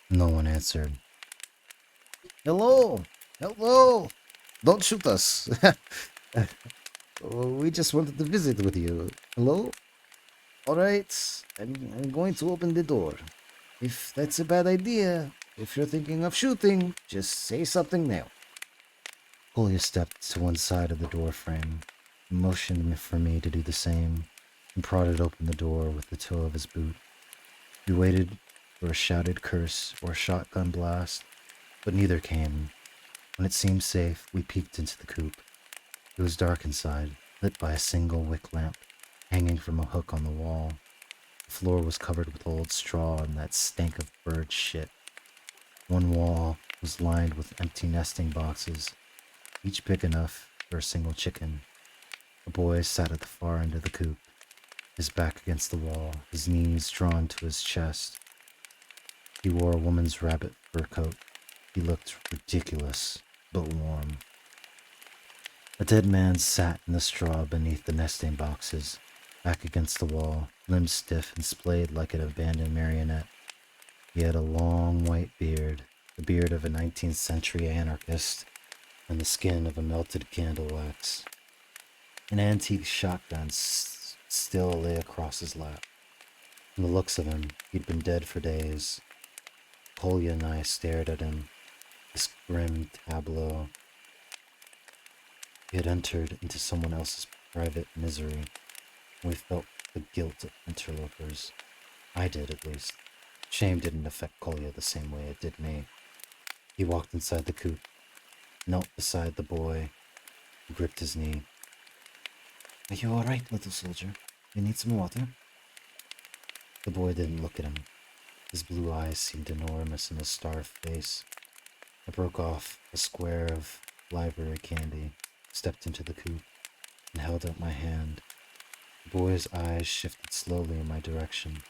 No one answered. Hello! Hello! Don't shoot us! We just wanted to visit with you. Hello? Alright, I'm going to open the door. If that's a bad idea, if you're thinking of shooting, just say something now. Kolya stepped to one side of the door frame, motioned for me to do the same, and prodded open the door with the toe of his boot. We waited for a shouted curse or a shotgun blast, but neither came. When it seemed safe, we peeked into the coop. It was dark inside, lit by a single wick lamp hanging from a hook on the wall. The floor was covered with old straw and that stank of bird shit. One wall was lined with empty nesting boxes, each big enough for a single chicken. A boy sat at the far end of the coop, his back against the wall, his knees drawn to his chest. He wore a woman's rabbit fur coat. He looked ridiculous, but warm. A dead man sat in the straw beneath the nesting boxes, back against the wall, limbs stiff and splayed like an abandoned marionette. He had a long white beard, the beard of a 19th century anarchist, and the skin of a melted candle wax. An antique shotgun still lay across his lap. From the looks of him, he'd been dead for days. Kolya and I stared at him, this grim tableau. We had entered into someone else's private misery, and we felt the guilt of interlopers. I did, at least. Shame didn't affect Kolya the same way it did me. He walked inside the coop, knelt beside the boy, and gripped his knee. Are you all right, little soldier? You need some water? The boy didn't look at him. His blue eyes seemed enormous in his starved face. I broke off a square of library candy, stepped into the coop, and held out my hand. The boy's eyes shifted slowly in my direction.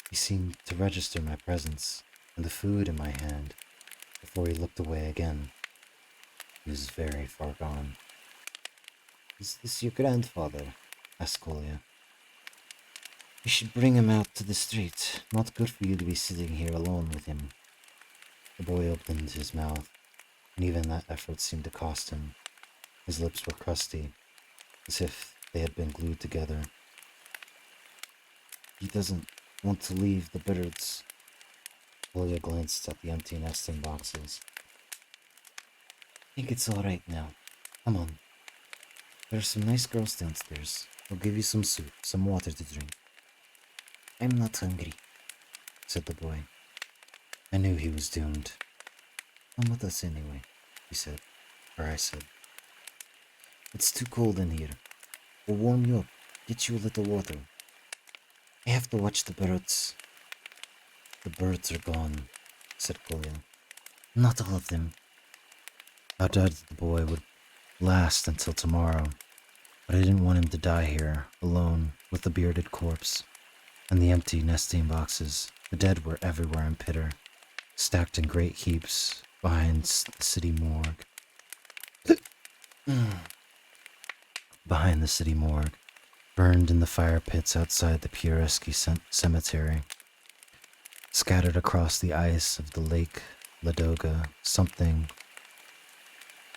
He seemed to register my presence and the food in my hand before he looked away again. He was very far gone. Is this your grandfather? Asked Kolya. I You should bring him out to the street. Not good for you to be sitting here alone with him. The boy opened his mouth, and even that effort seemed to cost him. His lips were crusty, as if they had been glued together. He doesn't want to leave the birds. Julia glanced at the empty nesting boxes. I think it's all right now. Come on. There are some nice girls downstairs. I'll give you some soup, some water to drink. I'm not hungry, said the boy. I knew he was doomed. Come with us anyway, he said, or I said. It's too cold in here. We'll warm you up, get you a little water. I have to watch the birds. The birds are gone, said Julia. Not all of them. I doubted the boy would last until tomorrow, but I didn't want him to die here, alone, with the bearded corpse, and the empty nesting boxes. The dead were everywhere in Pitter, stacked in great heaps behind the city morgue. Behind the city morgue, burned in the fire pits outside the Pureski cemetery. Scattered across the ice of the Lake Ladoga, something...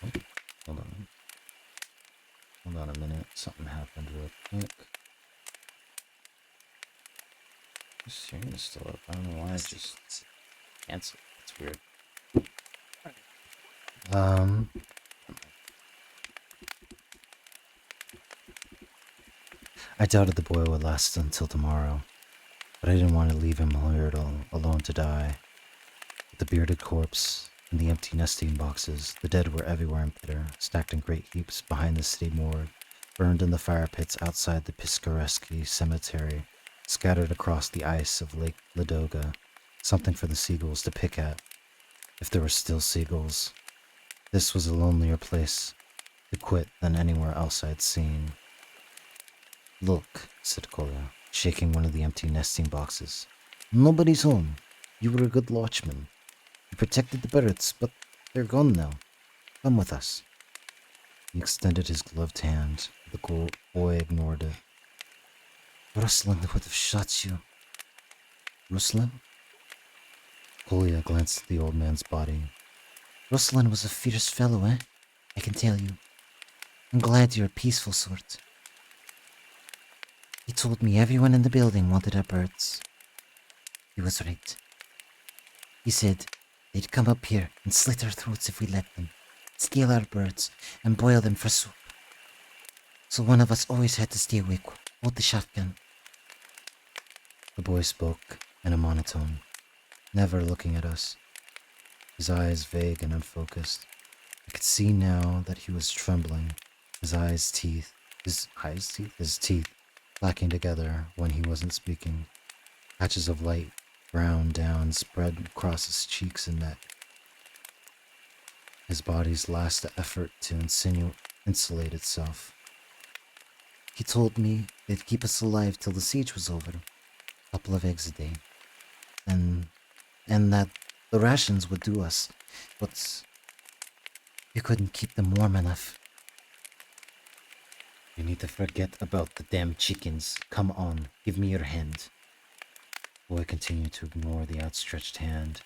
Oh, hold on. Hold on a minute. Something happened real quick. The stream is still up. I don't know why I just canceled. It's weird. I doubted the boy would last until tomorrow, but I didn't want to leave him here alone to die. With the bearded corpse and the empty nesting boxes, the dead were everywhere in Pitter, stacked in great heaps behind the city morgue, burned in the fire pits outside the Piskareski cemetery, scattered across the ice of Lake Ladoga, something for the seagulls to pick at, if there were still seagulls. This was a lonelier place to quit than anywhere else I'd seen. Look, said Kolya, shaking one of the empty nesting boxes. Nobody's home. You were a good watchman. You protected the birds, but they're gone now. Come with us. He extended his gloved hand. The boy ignored it. Ruslan would have shot you. Ruslan? Kolya glanced at the old man's body. Ruslan was a fierce fellow, eh? I can tell you. I'm glad you're a peaceful sort. He told me everyone in the building wanted our birds. He was right. He said they'd come up here and slit our throats if we let them, steal our birds, and boil them for soup. So one of us always had to stay awake, hold the shotgun. The boy spoke in a monotone, never looking at us, his eyes vague and unfocused. I could see now that he was trembling, his teeth clacking together when he wasn't speaking. Patches of light brown down spread across his cheeks and neck. His body's last effort to insulate itself. He told me they'd keep us alive till the siege was over. A couple of eggs a day. And that the rations would do us, but you couldn't keep them warm enough. You need to forget about the damn chickens. Come on, give me your hand. The boy continued to ignore the outstretched hand,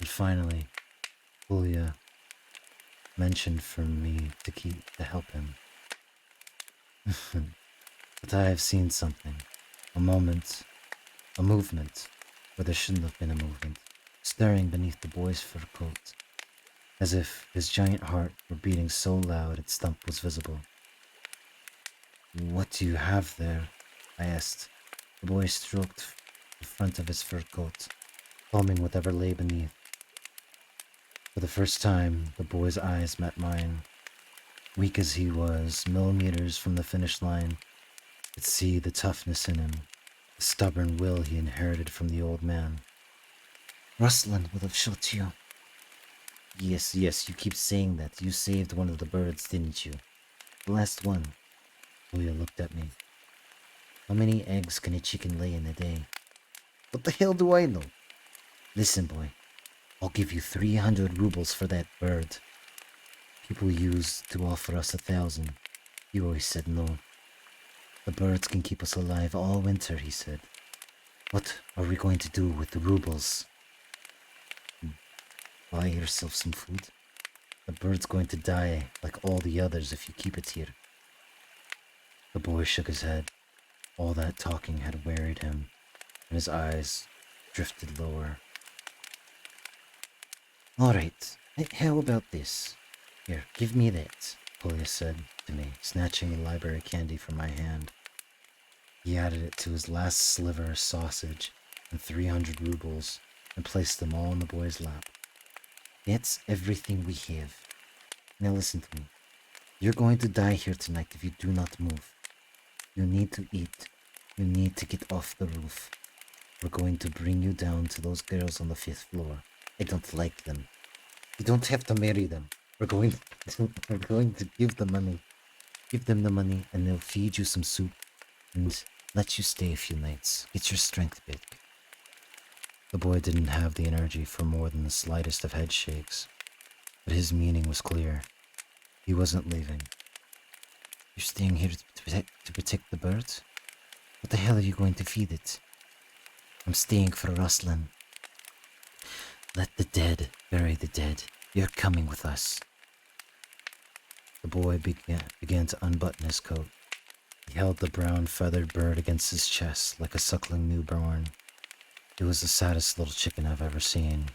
and finally, Julia mentioned for me to help him. But I have seen something. A movement, where there shouldn't have been a movement, stirring beneath the boy's fur coat, as if his giant heart were beating so loud its thump was visible. What do you have there? I asked. The boy stroked the front of his fur coat, combing whatever lay beneath. For the first time, the boy's eyes met mine. Weak as he was, millimeters from the finish line, I could see the toughness in him, the stubborn will he inherited from the old man. Ruslan would have shot you. Yes, you keep saying that. You saved one of the birds, didn't you? The last one. Julia looked at me. How many eggs can a chicken lay in a day? What the hell do I know? Listen, boy. I'll give you 300 rubles for that bird. People used to offer us 1,000. You always said no. The birds can keep us alive all winter, he said. What are we going to do with the rubles? Buy yourself some food? The bird's going to die like all the others if you keep it here. The boy shook his head. All that talking had wearied him, and his eyes drifted lower. All right, how about this? Here, give me that, Polya said to me, snatching the library candy from my hand. He added it to his last sliver of sausage and 300 rubles and placed them all in the boy's lap. That's everything we have. Now listen to me. You're going to die here tonight if you do not move. You need to eat. You need to get off the roof. We're going to bring you down to those girls on the 5th floor. I don't like them. You don't have to marry them. We're going to give them money. Give them the money and they'll feed you some soup and let you stay a few nights. Get your strength back. The boy didn't have the energy for more than the slightest of head shakes, but his meaning was clear. He wasn't leaving. You're staying here to protect the bird? What the hell are you going to feed it? I'm staying for Ruslan. Let the dead bury the dead. You're coming with us. The boy began to unbutton his coat. He held the brown feathered bird against his chest like a suckling newborn. It was the saddest little chicken I've ever seen.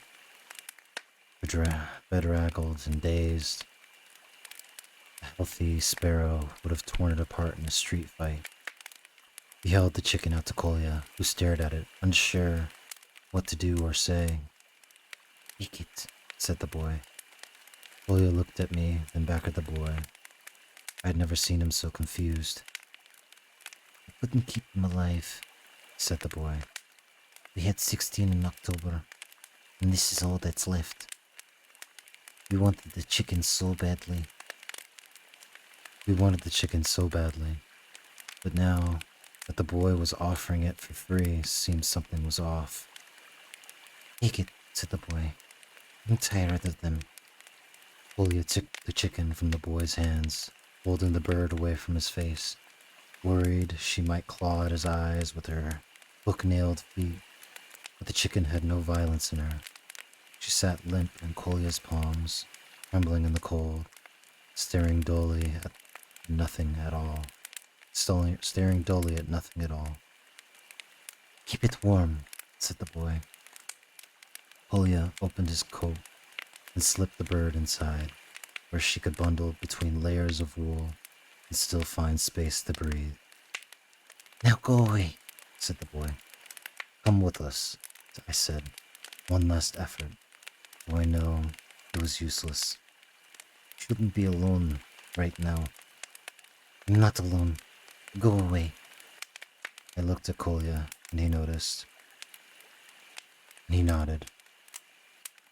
Bedraggled and dazed, a healthy sparrow would have torn it apart in a street fight. He held the chicken out to Kolya, who stared at it, unsure what to do or say. Eat it, said the boy. Kolya looked at me, then back at the boy. I had never seen him so confused. I couldn't keep him alive, said the boy. We had 16 in October, and this is all that's left. We wanted the chicken so badly. But now that the boy was offering it for free, seemed something was off. Take it, said the boy. I'm tired of them. Polya took the chicken from the boy's hands, holding the bird away from his face, worried she might claw at his eyes with her hook-nailed feet. But the chicken had no violence in her. She sat limp in Kolya's palms, trembling in the cold, staring dully at nothing at all. Keep it warm, said the boy. Kolya opened his coat and slipped the bird inside, where she could bundle between layers of wool and still find space to breathe. Now go away, said the boy. Come with us, I said. One last effort, though I know it was useless. You shouldn't be alone right now. I'm not alone. Go away. I looked at Kolya, and he noticed. And he nodded.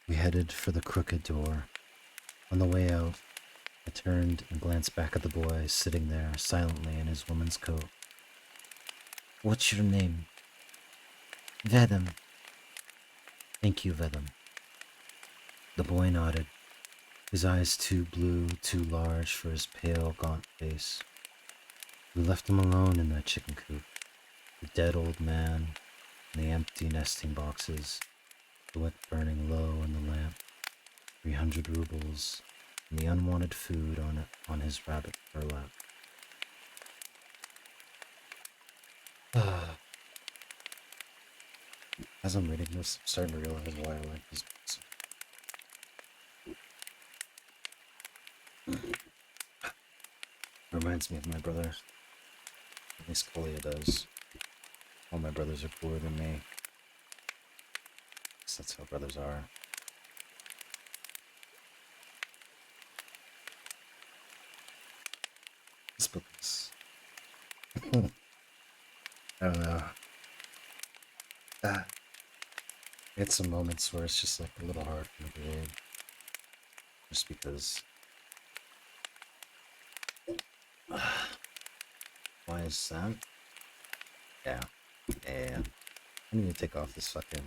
We headed for the crooked door. On the way out, I turned and glanced back at the boy sitting there silently in his woman's coat. What's your name? Vadim. Thank you, Vadim. The boy nodded, his eyes too blue, too large for his pale, gaunt face. We left him alone in that chicken coop, the dead old man, and the empty nesting boxes, the wick burning low in the lamp, 300 rubles, and the unwanted food on his rabbit fur lap. As I'm reading this, I'm starting to realize why I like these books. Reminds me of my brother. At least Kolya does. All my brothers are cooler than me. Guess that's how brothers are. This book is... I don't know. I had some moments where it's just like a little hard for me to read. Just because... Why is that? Yeah. I need to take off this fucking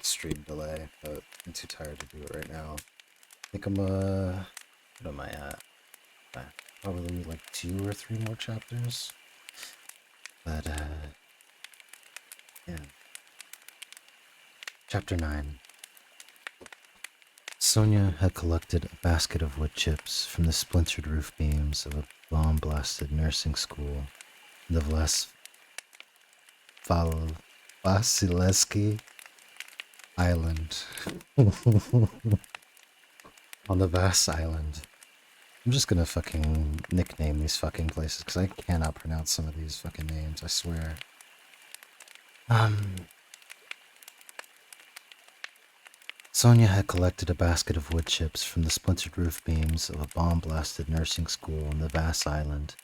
stream delay, but I'm too tired to do it right now. I think I'm, what am I at? Probably like 2 or 3 more chapters. But, Chapter 9. Sonia had collected a basket of wood chips from the splintered roof beams of a bomb-blasted nursing school in the Vasilevsky Island. On the vast island. I'm just gonna fucking nickname these fucking places because I cannot pronounce some of these fucking names, I swear. Sonia had collected a basket of wood chips from the splintered roof beams of a bomb-blasted nursing school on the vast island.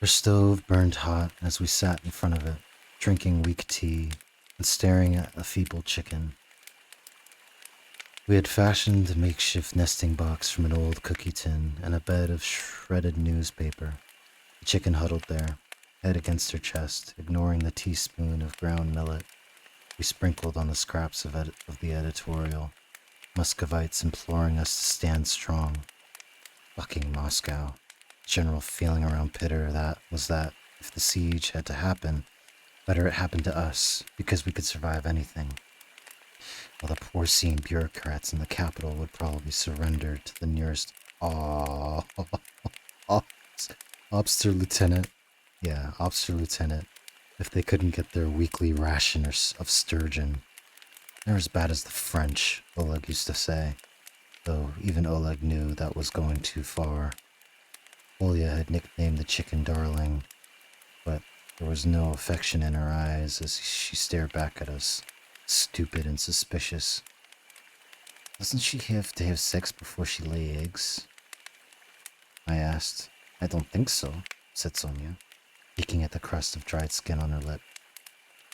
Her stove burned hot as we sat in front of it, drinking weak tea and staring at a feeble chicken. We had fashioned a makeshift nesting box from an old cookie tin and a bed of shredded newspaper. The chicken huddled there, head against her chest, ignoring the teaspoon of ground millet we sprinkled on the scraps of the editorial. Muscovites imploring us to stand strong. Fucking Moscow. General feeling around Pitter was that if the siege had to happen, better it happened to us, because we could survive anything. While the porcine bureaucrats in the capital would probably surrender to the nearest Obster Lieutenant. Yeah, Obster Lieutenant, if they couldn't get their weekly ration of sturgeon. They're as bad as the French, Oleg used to say, though even Oleg knew that was going too far. Polya had nicknamed the chicken Darling, but there was no affection in her eyes as she stared back at us, stupid and suspicious. Doesn't she have to have sex before she lay eggs? I asked. I don't think so, said Sonia, peeking at the crust of dried skin on her lip.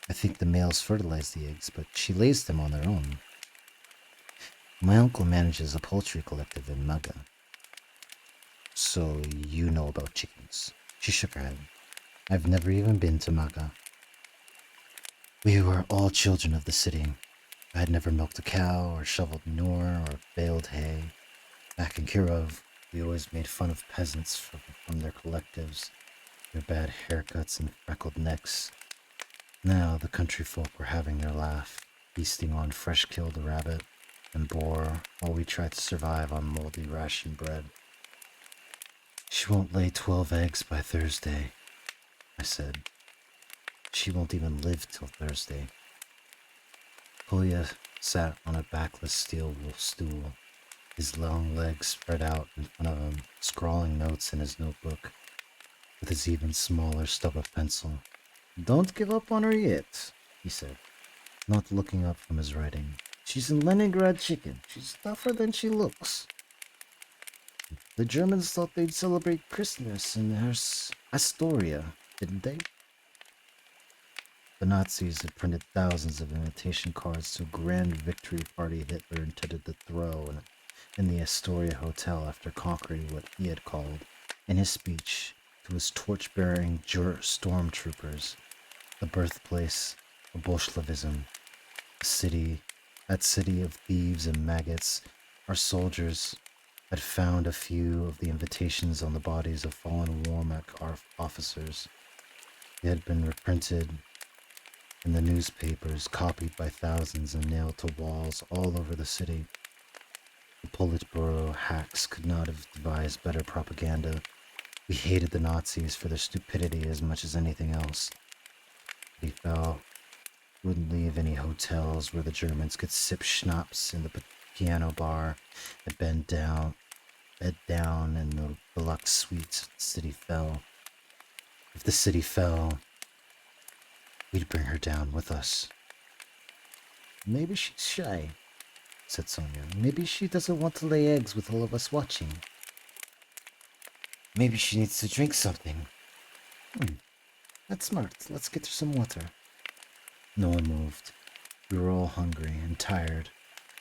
I think the males fertilize the eggs, but she lays them on their own. My uncle manages a poultry collective in Maga. So you know about chickens. She shook her head. I've never even been to Maga. We were all children of the city. I had never milked a cow, or shoveled manure, or baled hay. Back in Kirov, we always made fun of peasants from their collectives, their bad haircuts and freckled necks. Now the country folk were having their laugh, feasting on fresh-killed rabbit and boar while we tried to survive on moldy ration bread. She won't lay 12 eggs by Thursday, I said. She won't even live till Thursday. Polya sat on a backless steel wool stool, his long legs spread out in front of him, scrawling notes in his notebook with his even smaller stub of pencil. Don't give up on her yet, he said, not looking up from his writing. She's in Leningrad chicken. She's tougher than she looks. The Germans thought they'd celebrate Christmas in Astoria, didn't they? The Nazis had printed thousands of invitation cards to a grand victory party Hitler intended to throw in the Astoria Hotel after conquering what he had called, in his speech to his torch-bearing stormtroopers, the birthplace of Bolshevism, that city of thieves and maggots. Our soldiers had found a few of the invitations on the bodies of fallen Wehrmacht officers. They had been reprinted in the newspapers, copied by thousands and nailed to walls all over the city. The Politburo hacks could not have devised better propaganda. We hated the Nazis for their stupidity as much as anything else. He wouldn't leave any hotels where the Germans could sip schnapps in the piano bar and bed down in the deluxe suites if the city fell. If the city fell, we'd bring her down with us. Maybe she's shy, said Sonia. Maybe she doesn't want to lay eggs with all of us watching. Maybe she needs to drink something. That's smart. Let's get her some water. No one moved. We were all hungry and tired,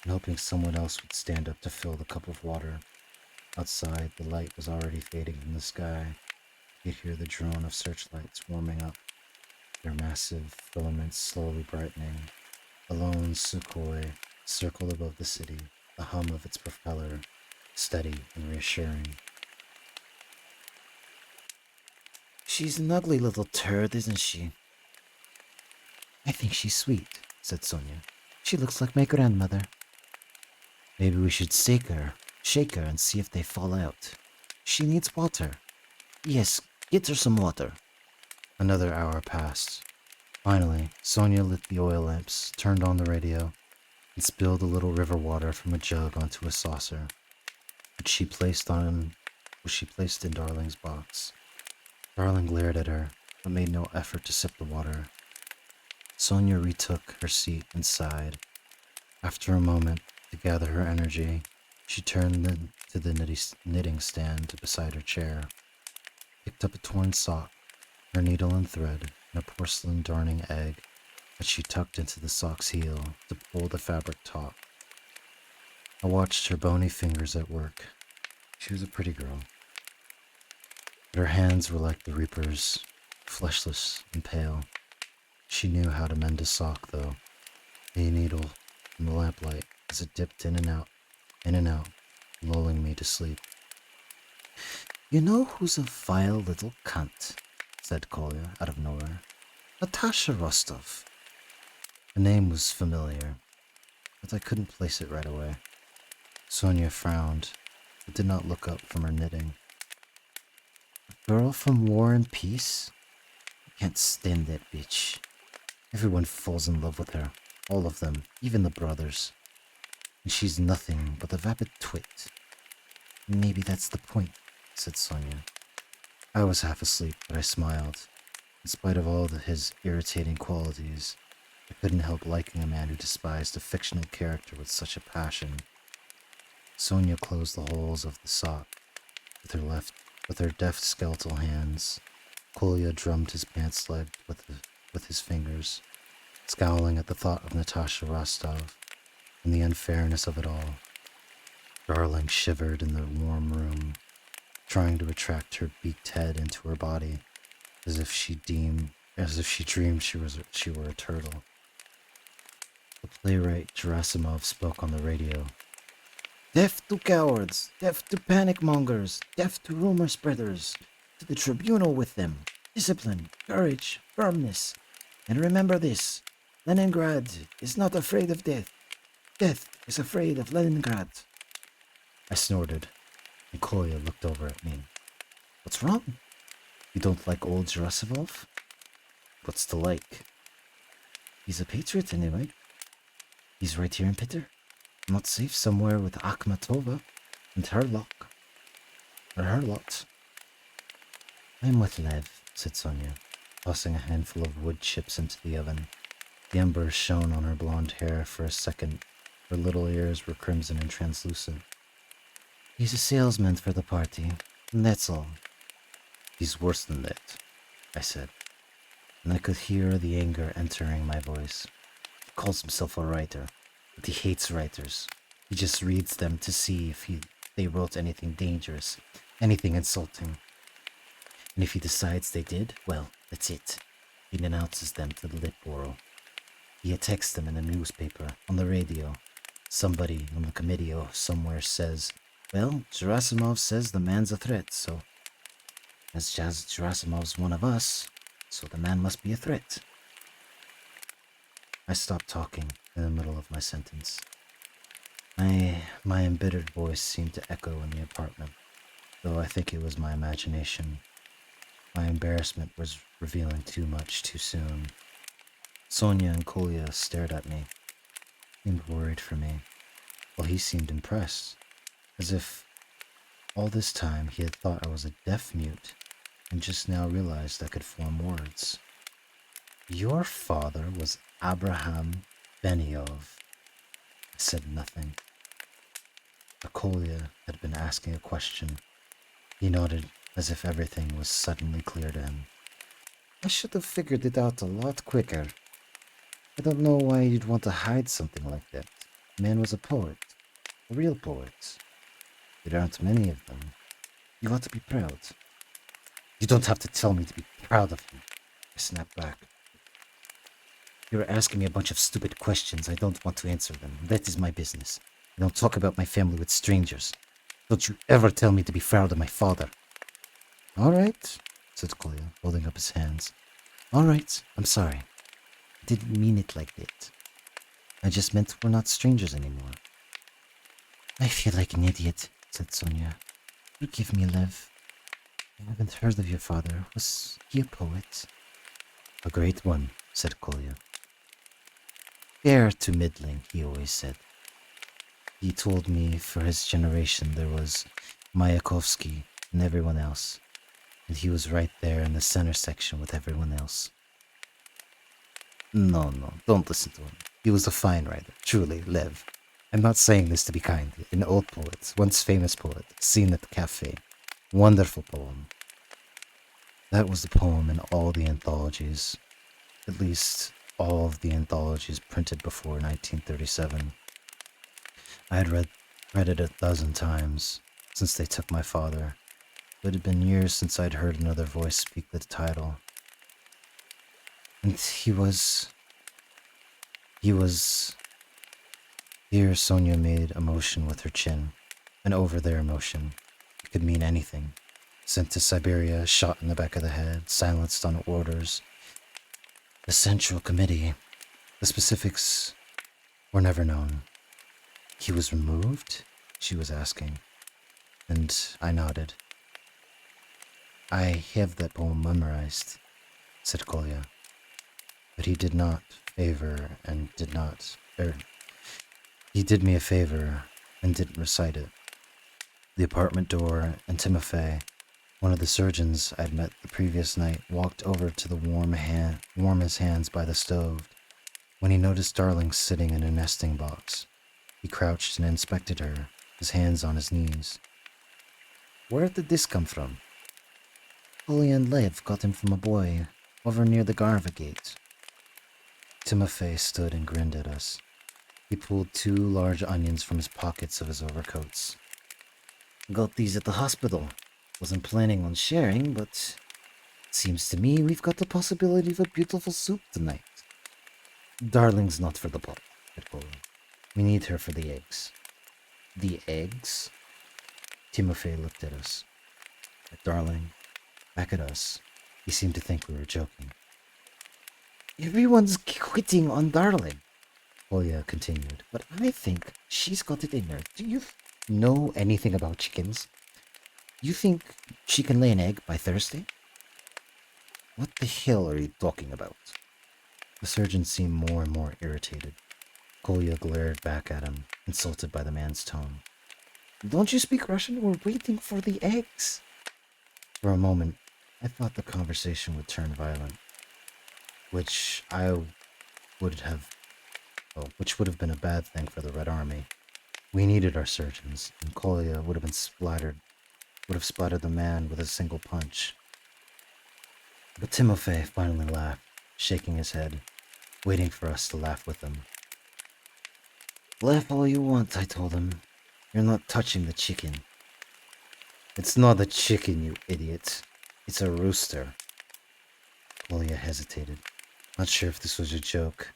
and hoping someone else would stand up to fill the cup of water. Outside, the light was already fading from the sky. You could hear the drone of searchlights warming up, their massive filaments slowly brightening. A lone Sukhoi circled above the city, the hum of its propeller, steady and reassuring. She's an ugly little turd, isn't she? I think she's sweet, said Sonia. She looks like my grandmother. Maybe we should shake her and see if they fall out. She needs water. Yes, get her some water. Another hour passed. Finally, Sonia lit the oil lamps, turned on the radio, and spilled a little river water from a jug onto a saucer, which she placed in Darling's box. Darling glared at her, but made no effort to sip the water. Sonia retook her seat and sighed. After a moment, to gather her energy, she turned to the knitting stand beside her chair, picked up a torn sock, her needle and thread, and a porcelain darning egg that she tucked into the sock's heel to pull the fabric taut. I watched her bony fingers at work. She was a pretty girl. But her hands were like the reaper's, fleshless and pale. She knew how to mend a sock, though, a needle in the lamplight as it dipped in and out, lulling me to sleep. You know who's a vile little cunt? Said Kolya out of nowhere. Natasha Rostov. The name was familiar, but I couldn't place it right away. Sonia frowned, but did not look up from her knitting. A girl from War and Peace? I can't stand that bitch. Everyone falls in love with her. All of them, even the brothers. And she's nothing but a vapid twit. Maybe that's the point, said Sonia. I was half asleep, but I smiled. In spite of all his irritating qualities, I couldn't help liking a man who despised a fictional character with such a passion. Sonia closed the holes of the sock with her deft skeletal hands. Kolya drummed his pants leg with his fingers, scowling at the thought of Natasha Rostov and the unfairness of it all. Darling shivered in the warm room, trying to attract her beaked head into her body, as if she dreamed she were a turtle. The playwright Gerasimov spoke on the radio. Deaf to cowards, deaf to panic mongers, deaf to rumor spreaders, to the tribunal with them. Discipline, courage, firmness. And remember this, Leningrad is not afraid of death. Death is afraid of Leningrad. I snorted, and Kolya looked over at me. What's wrong? You don't like old Gerasimov? What's to like? He's a patriot anyway. He's right here in Peter. Not safe somewhere with Akhmatova and her lot. I'm with Lev, said Sonia, tossing a handful of wood chips into the oven. The embers shone on her blonde hair for a second. Her little ears were crimson and translucent. He's a salesman for the party, and that's all. He's worse than that, I said, and I could hear the anger entering my voice. He calls himself a writer, but he hates writers. He just reads them to see if they wrote anything dangerous, anything insulting. And if he decides they did, well, that's it. He denounces them to the Litboro. He attacks them in the newspaper, on the radio. Somebody on the committee or somewhere says, well, Gerasimov says the man's a threat, so as Gerasimov's one of us, so the man must be a threat. I stopped talking in the middle of my sentence. My embittered voice seemed to echo in the apartment, though I think it was my imagination. My embarrassment was revealing too much too soon. Sonia and Kolya stared at me, seemed worried for me, while he seemed impressed, as if all this time he had thought I was a deaf mute and just now realized I could form words. Your father was Abraham Beniov. I said nothing. Kolya had been asking a question. He nodded as if everything was suddenly clear to him. I should have figured it out a lot quicker. I don't know why you'd want to hide something like that. The man was a poet. A real poet. There aren't many of them. You ought to be proud. You don't have to tell me to be proud of you. I snapped back. You're asking me a bunch of stupid questions. I don't want to answer them. That is my business. I don't talk about my family with strangers. Don't you ever tell me to be proud of my father. All right, said Kolya, holding up his hands. All right, I'm sorry. I didn't mean it like that. I just meant we're not strangers anymore. I feel like an idiot, said Sonia. Forgive me, Lev. I haven't heard of your father. Was he a poet? A great one, said Kolya. Fair to middling, he always said. He told me for his generation there was Mayakovsky and everyone else, and he was right there in the center section with everyone else. No, don't listen to him. He was a fine writer, truly, Lev. I'm not saying this to be kind. An old poet, once famous poet, seen at the cafe. Wonderful poem. That was the poem in all the anthologies. At least all of the anthologies printed before 1937. I had read it 1,000 times since they took my father. It had been years since I'd heard another voice speak the title. And he was... Here Sonia made a motion with her chin, an over-there motion. It could mean anything. Sent to Siberia, shot in the back of the head, silenced on orders. The Central Committee. The specifics were never known. He was removed? She was asking. And I nodded. I have that poem memorized, said Kolya. But he did not favor and did not... he did me a favor and didn't recite it. The apartment door, and Timofey, one of the surgeons I'd met the previous night, walked over to warm his hands by the stove when he noticed Darling sitting in a nesting box. He crouched and inspected her, his hands on his knees. Where did this come from? Kolya and Lev got him from a boy over near the Garva gate. Timofey stood and grinned at us. He pulled 2 large onions from his pockets of his overcoats. Got these at the hospital. Wasn't planning on sharing, but seems to me we've got the possibility of a beautiful soup tonight. Darling's not for the pot, said Kolya. We need her for the eggs. The eggs? Timofey looked at us. At Darling, back at us. He seemed to think we were joking. Everyone's quitting on Darling, Kolya continued, but I think she's got it in her. Do you know anything about chickens? You think she can lay an egg by Thursday? What the hell are you talking about? The surgeon seemed more and more irritated. Kolya glared back at him, insulted by the man's tone. Don't you speak Russian? We're waiting for the eggs. For a moment, I thought the conversation would turn violent, which would have been a bad thing for the Red Army. We needed our surgeons, and Kolya would have splattered the man with a single punch. But Timofey finally laughed, shaking his head, waiting for us to laugh with him. Laugh all you want, I told him. You're not touching the chicken. It's not a chicken, you idiot. It's a rooster. Kolya hesitated, not sure if this was a joke,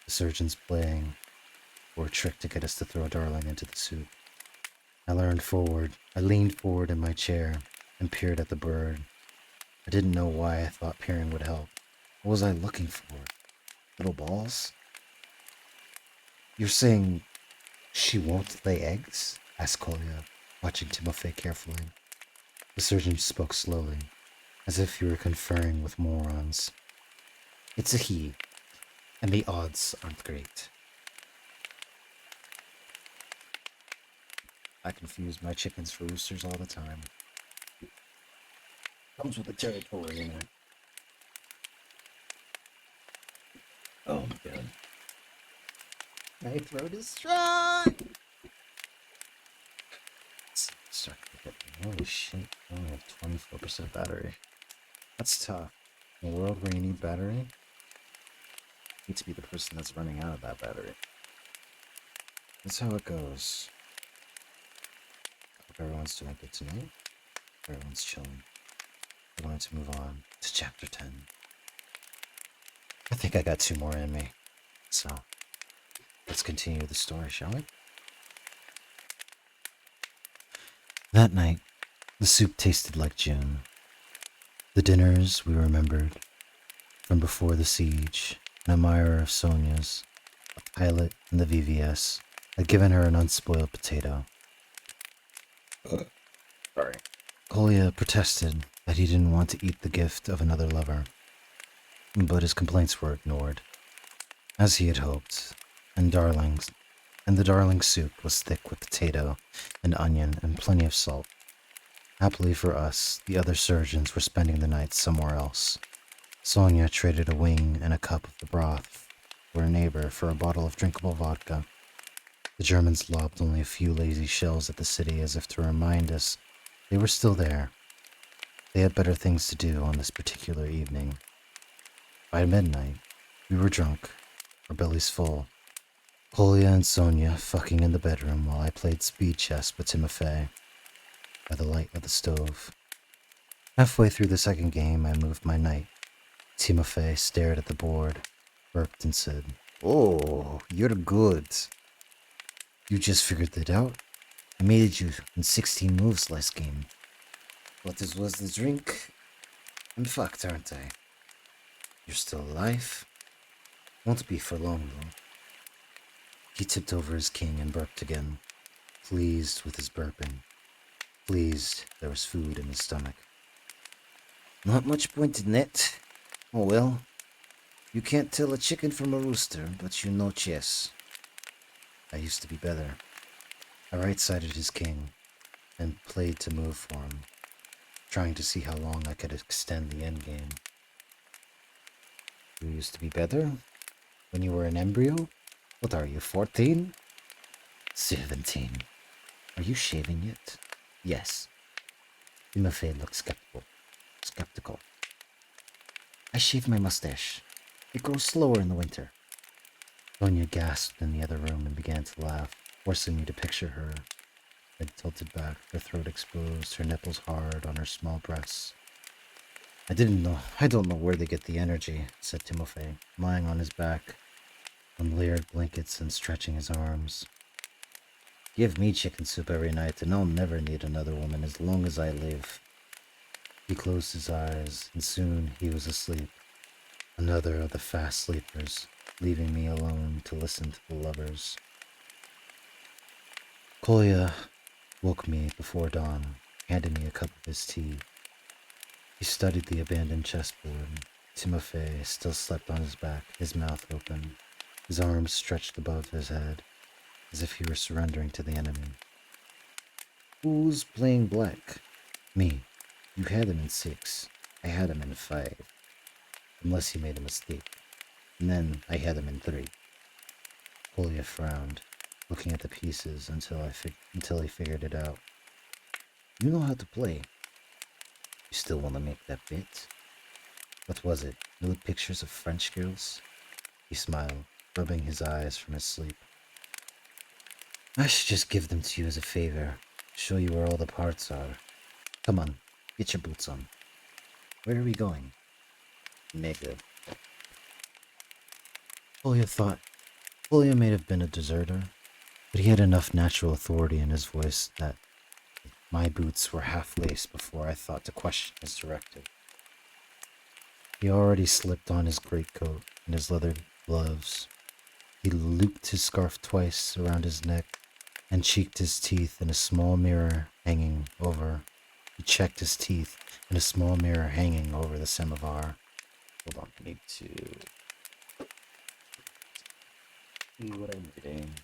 the surgeon's playing, or a trick to get us to throw Darling into the soup. I leaned forward in my chair and peered at the bird. I didn't know why I thought peering would help. What was I looking for? Little balls? You're saying she won't lay eggs? Asked Kolya, watching Timofey carefully. The surgeon spoke slowly, as if he were conferring with morons. It's a he, and the odds aren't great. I confuse my chickens for roosters all the time. Comes with the territory, you know. Oh my god. My throat is strong! Start to get me. Holy shit. I only have 24% battery. That's tough. In a world where you need battery, you need to be the person that's running out of that battery. That's how it goes. Hope everyone's doing good tonight. Everyone's chilling. We're going to move on to chapter 10. I think I got 2 more in me. So, let's continue the story, shall we? That night, the soup tasted like June. The dinners we remembered from before the siege, and a mire of Sonia's, pilot in the VVS, had given her an unspoiled potato. Sorry. Kolya protested that he didn't want to eat the gift of another lover, but his complaints were ignored, as he had hoped, and the darling soup was thick with potato and onion and plenty of salt. Happily for us, the other surgeons were spending the night somewhere else. Sonia traded a wing and a cup of the broth for a neighbor for a bottle of drinkable vodka. The Germans lobbed only a few lazy shells at the city as if to remind us they were still there. They had better things to do on this particular evening. By midnight, we were drunk, our bellies full. Kolya and Sonia fucking in the bedroom while I played speed chess with Timofey by the light of the stove. Halfway through the second game, I moved my knight. Timofey stared at the board, burped and said, "Oh, you're good. You just figured it out? I made you in 16 moves last game. What was the drink? I'm fucked, aren't I? You're still alive? Won't be for long, though." He tipped over his king and burped again, pleased with his burping. Pleased there was food in his stomach. "Not much point in it. Oh well. You can't tell a chicken from a rooster, but you know chess." I used to be better. I right-sided his king and played to move for him, trying to see how long I could extend the endgame. "You used to be better? When you were an embryo? What are you, 14? 17. Are you shaving yet?" "Yes." Timofey looked skeptical. "I shave my mustache. It grows slower in the winter." Sonia gasped in the other room and began to laugh, forcing me to picture her, head tilted back, her throat exposed, her nipples hard on her small breasts. I don't know where they get the energy," said Timofey, lying on his back on layered blankets and stretching his arms. "Give me chicken soup every night, and I'll never need another woman as long as I live." He closed his eyes, and soon he was asleep. Another of the fast sleepers, leaving me alone to listen to the lovers. Kolya woke me before dawn, handing me a cup of his tea. He studied the abandoned chessboard. Timofey still slept on his back, his mouth open, his arms stretched above his head, as if he were surrendering to the enemy. "Who's playing black?" "Me. You had him in 6. I had him in 5. Unless he made a mistake. And then I had him in 3. Kolya frowned, looking at the pieces until he figured it out. "You know how to play. You still want to make that bet? What was it? Nude pictures of French girls?" He smiled, rubbing his eyes from his sleep. "I should just give them to you as a favor, show you where all the parts are. Come on, get your boots on. Where are we going?" "Mega." Kolya may have been a deserter, but he had enough natural authority in his voice that my boots were half-laced before I thought to question his directive. He already slipped on his greatcoat and his leather gloves. He looped his scarf twice around his neck and checked his teeth in a small mirror hanging over. The samovar. Hold on, I need to see what I'm doing.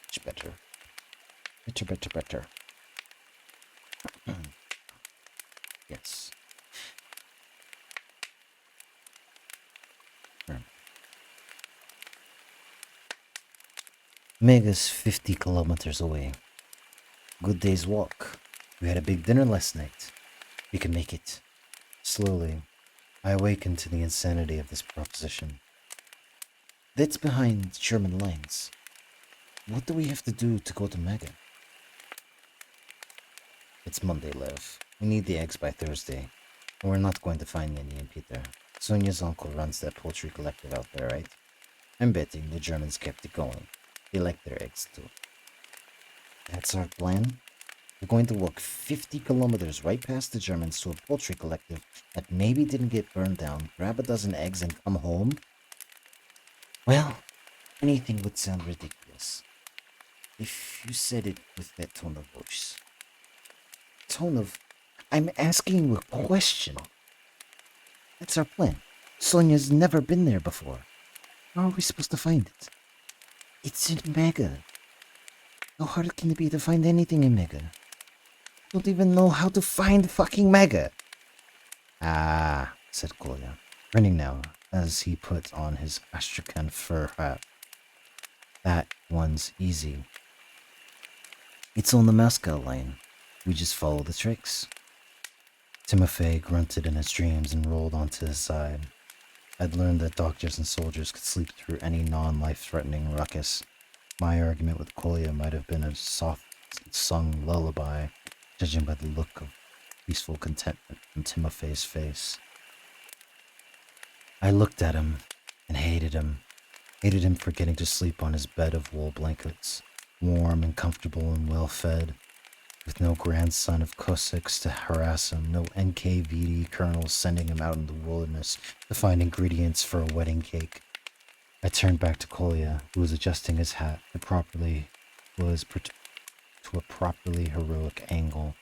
Much better. Better. Yes. Mega's 50 kilometers away. Good day's walk. We had a big dinner last night. We can make it. Slowly, I awakened to the insanity of this proposition. That's behind German lines. what do we have to do to go to Mega? It's Monday, Liv. We need the eggs by Thursday. And we're not going to find any in Peter. Sonia's uncle runs that poultry collective out there, right? I'm betting the Germans kept it going. They like their eggs too. That's our plan? We're going to walk 50 kilometers right past the Germans to a poultry collective that maybe didn't get burned down, grab a dozen eggs, and come home? Well, anything would sound ridiculous if you said it with that tone of voice. Tone of, I'm asking you a question. That's our plan. Sonia's never been there before. How are we supposed to find it? It's in Mega. How hard can it be to find anything in Mega? Don't even know how to find fucking Mega. Ah, said Kolya, grinning now as he put on his Astrakhan fur hat. That one's easy. It's on the Moscow line. We just follow the tricks. Timofey grunted in his dreams and rolled onto his side. I'd learned that doctors and soldiers could sleep through any non-life-threatening ruckus. My argument with Kolya might have been a soft-sung lullaby, judging by the look of peaceful contentment on Timofey's face. I looked at him and hated him. Hated him for getting to sleep on his bed of wool blankets, warm and comfortable and well-fed, with no grandson of Cossacks to harass him, no NKVD colonels sending him out in the wilderness to find ingredients for a wedding cake. I turned back to Kolya, who was adjusting his hat to a properly heroic angle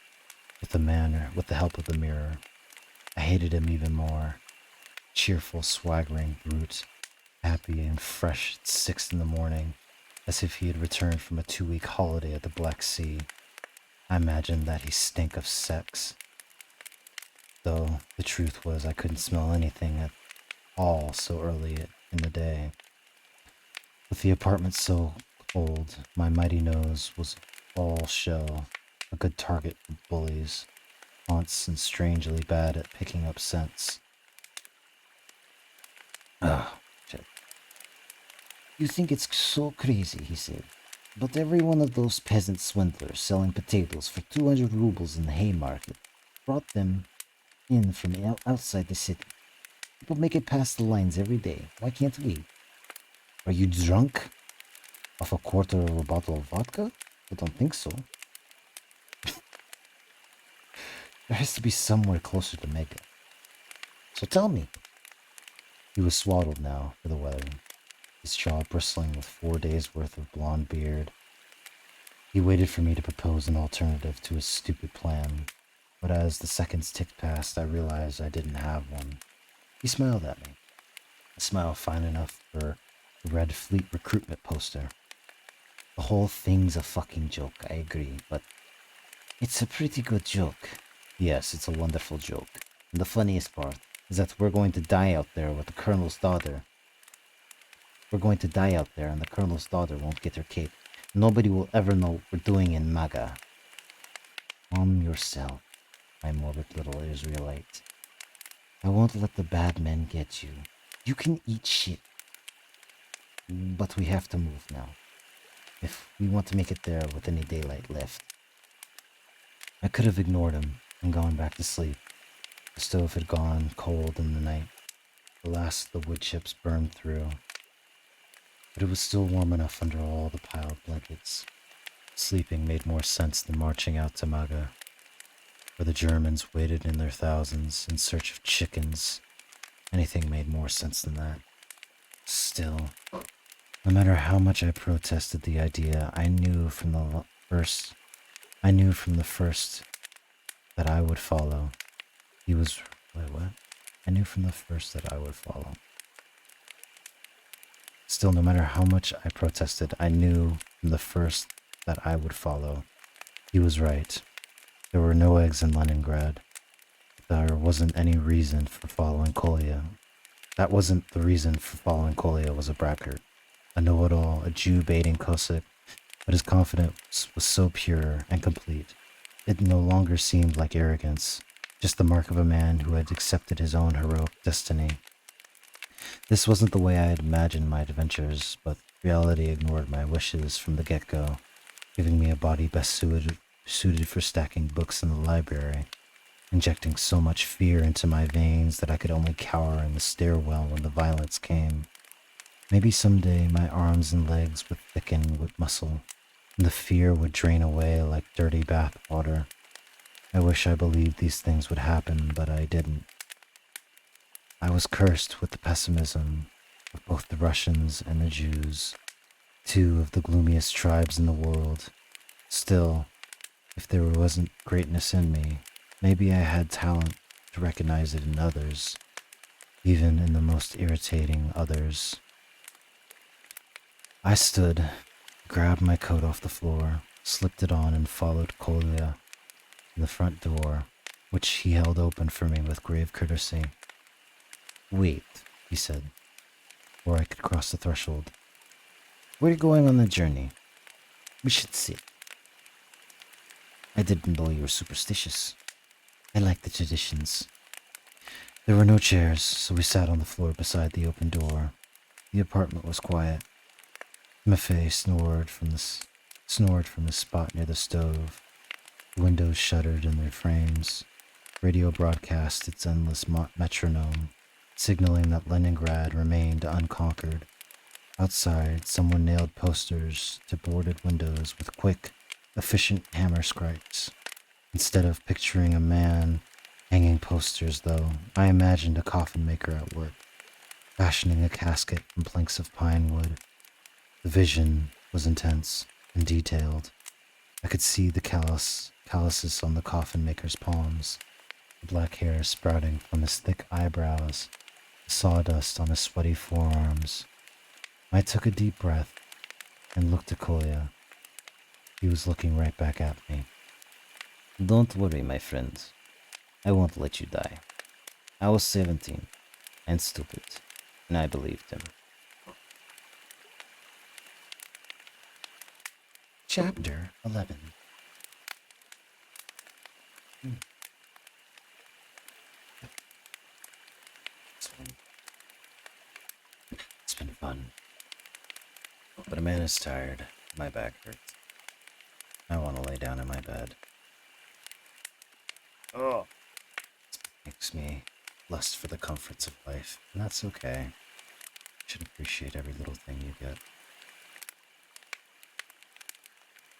with the help of the mirror. I hated him even more. Cheerful, swaggering brute, happy and fresh at 6 in the morning, as if he had returned from a 2-week holiday at the Black Sea. I imagined that he stank of sex. Though the truth was I couldn't smell anything at all so early in the day. With the apartment so cold, my mighty nose was all shell, a good target for bullies, haunts and strangely bad at picking up scents. Oh, shit. You think it's so crazy, he said. But every one of those peasant swindlers selling potatoes for 200 rubles in the Haymarket brought them in from outside the city. People make it past the lines every day. Why can't we? Are you drunk? Off a quarter of a bottle of vodka? I don't think so. There has to be somewhere closer to Mega. So tell me. He was swaddled now for the weather, his jaw bristling with 4 days' worth of blonde beard. He waited for me to propose an alternative to his stupid plan, but as the seconds ticked past, I realized I didn't have one. He smiled at me, a smile fine enough for a Red Fleet recruitment poster. The whole thing's a fucking joke, I agree, but it's a pretty good joke. Yes, it's a wonderful joke. And the funniest part is that we're going to die out there with the Colonel's daughter. We're going to die out there and the Colonel's daughter won't get her cape. Nobody will ever know what we're doing in Maga. Calm yourself, my morbid little Israelite. I won't let the bad men get you. You can eat shit. But we have to move now, if we want to make it there with any daylight left. I could have ignored him and gone back to sleep. The stove had gone cold in the night. The last of the wood chips burned through. But it was still warm enough under all the piled blankets. Sleeping made more sense than marching out to Maga, where the Germans waited in their thousands in search of chickens. Anything made more sense than that. Still, no matter how much I protested the idea, I knew from the first that I would follow. I knew from the first that I would follow. Still, no matter how much I protested, I knew from the first that I would follow. He was right. There were no eggs in Leningrad. There wasn't any reason for following Kolya. That wasn't the reason for following Kolya was a braggart, a know-it-all, a Jew-baiting Cossack, but his confidence was so pure and complete. It no longer seemed like arrogance, just the mark of a man who had accepted his own heroic destiny. This wasn't the way I had imagined my adventures, but Reality ignored my wishes from the get-go, giving me a body best suited for stacking books in the library, injecting so much fear into my veins that I could only cower in the stairwell when the violence came. Maybe someday my arms and legs would thicken with muscle, and the fear would drain away like dirty bath water. I wish I believed these things would happen, but I didn't. I was cursed with the pessimism of both the Russians and the Jews, two of the gloomiest tribes in the world. Still, if there wasn't greatness in me, maybe I had talent to recognize it in others, even in the most irritating others. I stood, grabbed my coat off the floor, slipped it on, and followed Kolya to the front door, which he held open for me with grave courtesy. Wait, he said, before I could cross the threshold. We're going on a journey. We should sit. I didn't know you were superstitious. I like the traditions. There were no chairs, so we sat on the floor beside the open door. The apartment was quiet. Maffei snored from the spot near the stove. The windows shuttered in their frames. Radio broadcast its endless metronome, signaling that Leningrad remained unconquered. Outside, someone nailed posters to boarded windows with quick, efficient hammer strikes. Instead of picturing a man hanging posters, though, I imagined a coffin maker at work, fashioning a casket from planks of pine wood. The vision was intense and detailed. I could see the calluses on the coffin maker's palms, the black hair sprouting from his thick eyebrows, the sawdust on his sweaty forearms. I took a deep breath and looked at Kolya. He was looking right back at me. Don't worry, my friend. I won't let you die. I was 17 and stupid, and I believed him. Chapter 11. It's been fun. But a man is tired. My back hurts. I want to lay down in my bed. Oh. It makes me lust for the comforts of life, and that's okay. You should appreciate every little thing you get.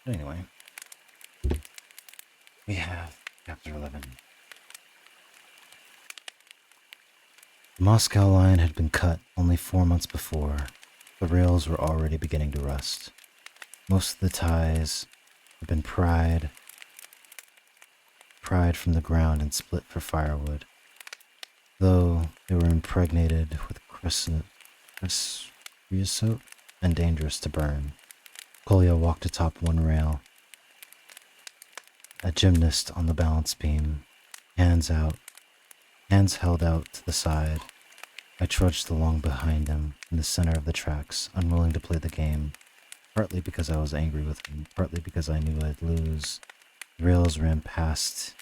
But anyway, we have Chapter 11. The Moscow line had been cut only 4 months before. The rails were already beginning to rust. Most of the ties had been pried from the ground and split for firewood, though they were impregnated with creosote and dangerous to burn. Kolya walked atop one rail, a gymnast on the balance beam, hands held out to the side. I trudged along behind him in the center of the tracks, unwilling to play the game, partly because I was angry with him, partly because I knew I'd lose. The rails ran past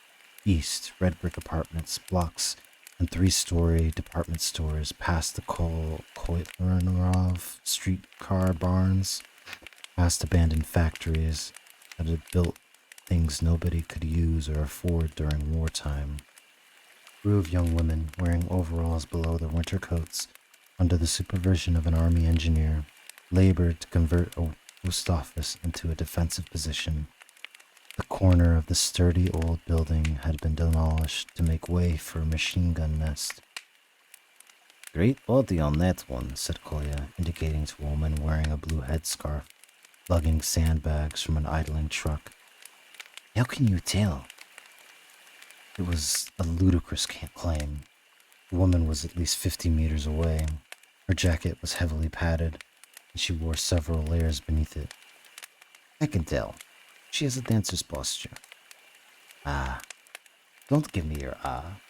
east, red brick apartments, blocks, and 3-story department stores, past the Koitlarov streetcar barns, past abandoned factories that had built things nobody could use or afford during wartime. A crew of young women wearing overalls below their winter coats, under the supervision of an army engineer, labored to convert a post office into a defensive position. The corner of the sturdy old building had been demolished to make way for a machine gun nest. Great body on that one, said Kolya, indicating to a woman wearing a blue headscarf, lugging sandbags from an idling truck. How can you tell? It was a ludicrous claim. The woman was at least 50 meters away. Her jacket was heavily padded, and she wore several layers beneath it. I can tell. She has a dancer's posture. Ah. Don't give me your ah.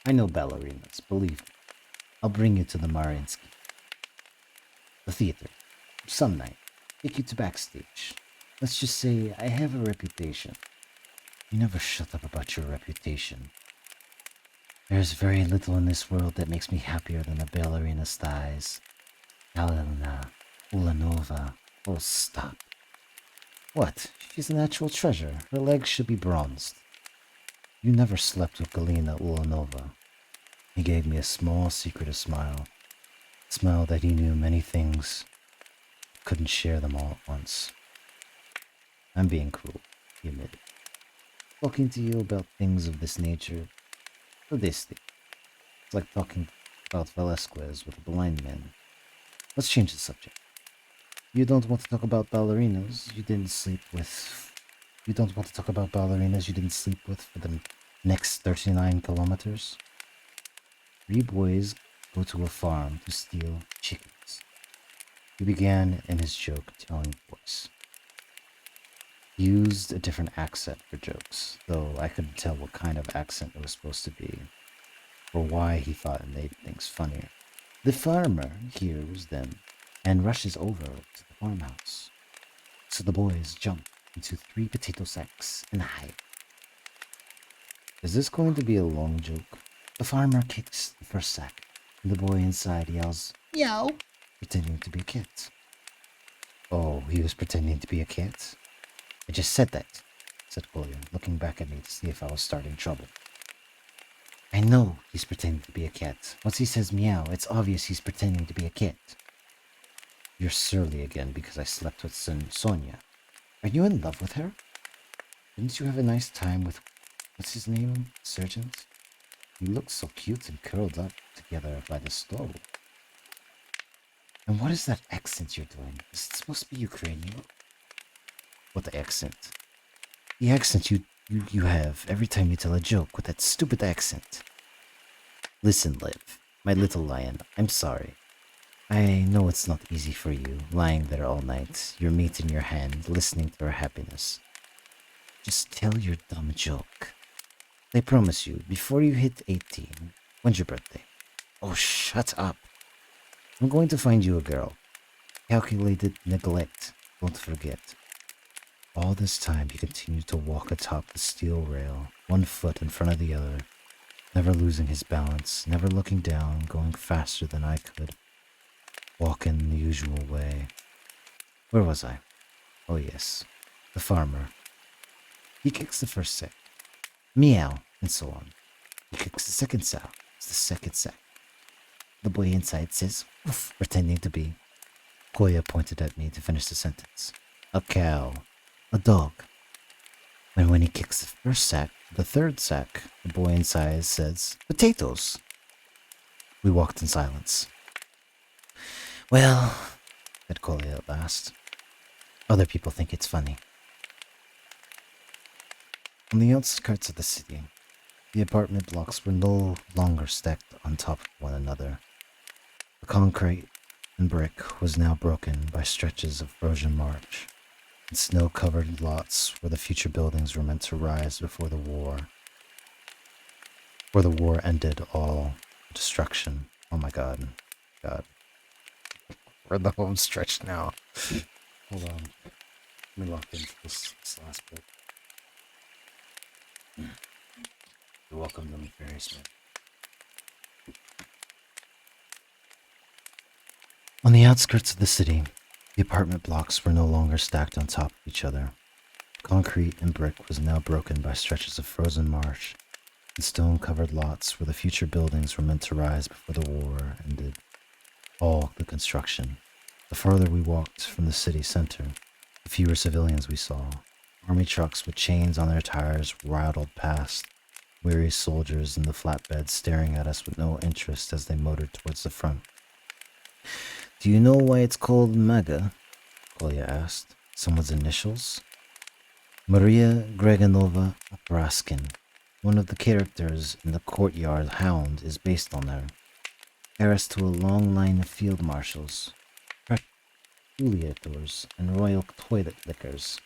I know ballerinas, believe me. I'll bring you to the Mariinsky. The theater. Some night. Take you to backstage. Let's just say I have a reputation. You never shut up about your reputation. There's very little in this world that makes me happier than a ballerina's thighs. Alena, Ulanova. Oh, stop. What? She's a natural treasure. Her legs should be bronzed. You never slept with Galina Ulanova. He gave me a small, secretive smile. A smile that he knew many things, couldn't share them all at once. I'm being cruel, he admitted. Talking to you about things of this nature, sadistic. It's like talking about Velasquez with a blind man. Let's change the subject. You don't want to talk about ballerinas you didn't sleep with. You don't want to talk about ballerinas you didn't sleep with for the next 39 kilometers? 3 boys go to a farm to steal chickens. He began in his joke-telling voice. He used a different accent for jokes, though I couldn't tell what kind of accent it was supposed to be, or why he thought it made things funnier. The farmer hears them and rushes over to the farmhouse. So the boys jump into 3 potato sacks and hide. Is this going to be a long joke? The farmer kicks the first sack, and the boy inside yells, "Meow," pretending to be a cat. Oh, he was pretending to be a cat? I just said that, said Kolya, looking back at me to see if I was starting trouble. I know he's pretending to be a cat. Once he says meow, it's obvious he's pretending to be a cat. You're surly again because I slept with Sonia. Are you in love with her? Didn't you have a nice time with, what's his name, Sergeant? You look so cute and curled up together by the stove. And what is that accent you're doing? Is it supposed to be Ukrainian? What accent? The accent you have every time you tell a joke with that stupid accent. Listen, Liv, my little lion, I'm sorry. I know it's not easy for you, lying there all night, your mate in your hand, listening to her happiness. Just tell your dumb joke. I promise you, before you hit 18, when's your birthday? Oh, shut up. I'm going to find you a girl. Calculated neglect, don't forget. All this time he continued to walk atop the steel rail, 1 foot in front of the other, never losing his balance, never looking down, going faster than I could. Walking the usual way. Where was I? Oh yes, the farmer. He kicks the first sack. Meow, and so on. He kicks the second sack. It's the second sack. The boy inside says, "Woof," pretending to be. Koya pointed at me to finish the sentence. A cow. A dog. And when he kicks the first sack, the third sack, the boy inside says, potatoes. We walked in silence. Well, said Koya at last, other people think it's funny. On the outskirts of the city, the apartment blocks were no longer stacked on top of one another. The concrete and brick was now broken by stretches of frozen marsh, and snow-covered lots where the future buildings were meant to rise before the war. Where the war ended all destruction. Oh my god. God. We're in the home stretch now. Hold on. Let me lock into this last bit. You're welcome to me, Fairy Smith. On the outskirts of the city, the apartment blocks were no longer stacked on top of each other. Concrete and brick was now broken by stretches of frozen marsh and stone-covered lots where the future buildings were meant to rise before the war ended. All the construction. The farther we walked from the city center, the fewer civilians we saw. Army trucks with chains on their tires rattled past, weary soldiers in the flatbeds staring at us with no interest as they motored towards the front. Do you know why it's called MAGA? Kolya asked. Someone's initials? Maria Greganova Braskin. One of the characters in the Courtyard Hound is based on her. Heiress to a long line of field marshals, peculiators, and royal toilet lickers.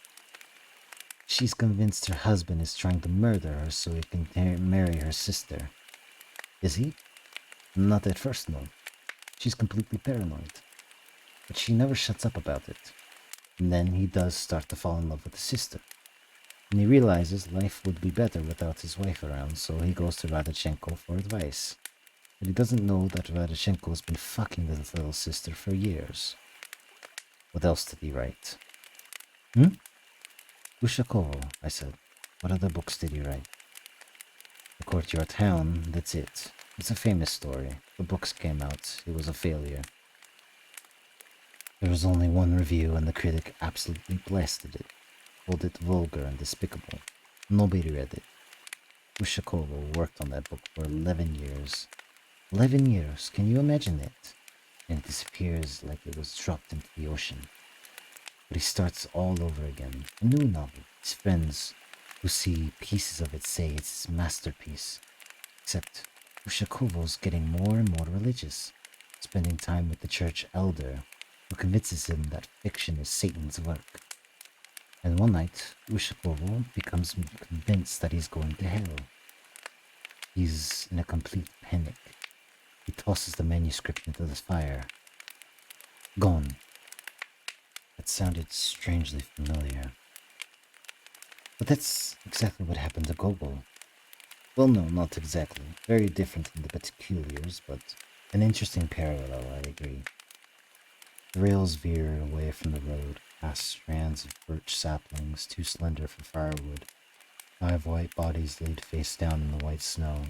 She's convinced her husband is trying to murder her so he can marry her sister. Is he? Not at first, no. She's completely paranoid. But she never shuts up about it. And then he does start to fall in love with the sister. And he realizes life would be better without his wife around, so he goes to Radichenko for advice. But he doesn't know that Radichenko's been fucking the little sister for years. What else did he write? Hmm? Ushakovo, I said. What other books did he write? The Courtyard Town, that's it. It's a famous story. The books came out. It was a failure. There was only one review, and the critic absolutely blasted it. Called it vulgar and despicable. Nobody read it. Ushakovo worked on that book for 11 years. 11 years, can you imagine it? And it disappears like it was dropped into the ocean. But he starts all over again. A new novel. His friends who see pieces of it say it's his masterpiece. Except Ushakovo's getting more and more religious, spending time with the church elder who convinces him that fiction is Satan's work. And one night, Ushakovo becomes convinced that he's going to hell. He's in a complete panic. He tosses the manuscript into the fire. Gone. That sounded strangely familiar. But that's exactly what happened to Gogol. Well, no, not exactly. Very different in the particulars, but an interesting parallel, I agree. The rails veer away from the road, past strands of birch saplings too slender for firewood. 5 white bodies laid face down in the white snow.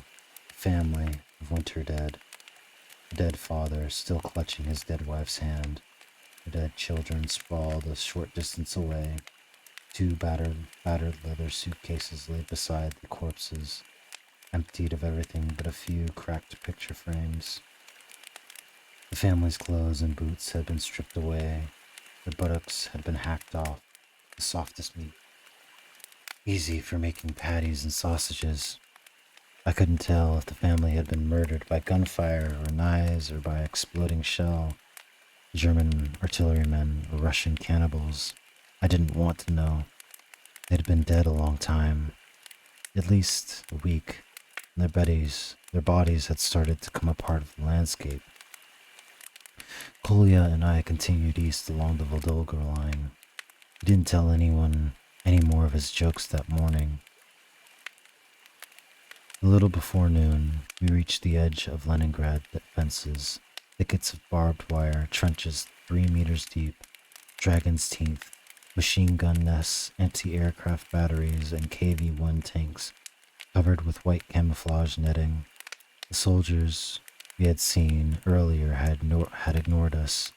A family of winter dead. A dead father still clutching his dead wife's hand. The dead children sprawled a short distance away. 2 battered leather suitcases laid beside the corpses, emptied of everything but a few cracked picture frames. The family's clothes and boots had been stripped away. Their buttocks had been hacked off, the softest meat. Easy for making patties and sausages. I couldn't tell if the family had been murdered by gunfire or knives or by exploding shell. German artillerymen or Russian cannibals. I didn't want to know. They'd been dead a long time, at least a week, and their bodies had started to come apart of the landscape. Kolya and I continued east along the Volga line. He didn't tell anyone any more of his jokes that morning. A little before noon, we reached the edge of Leningrad fences, thickets of barbed wire, trenches 3 meters deep, dragon's teeth, machine gun nests, anti-aircraft batteries, and KV-1 tanks, covered with white camouflage netting. The soldiers we had seen earlier had ignored us,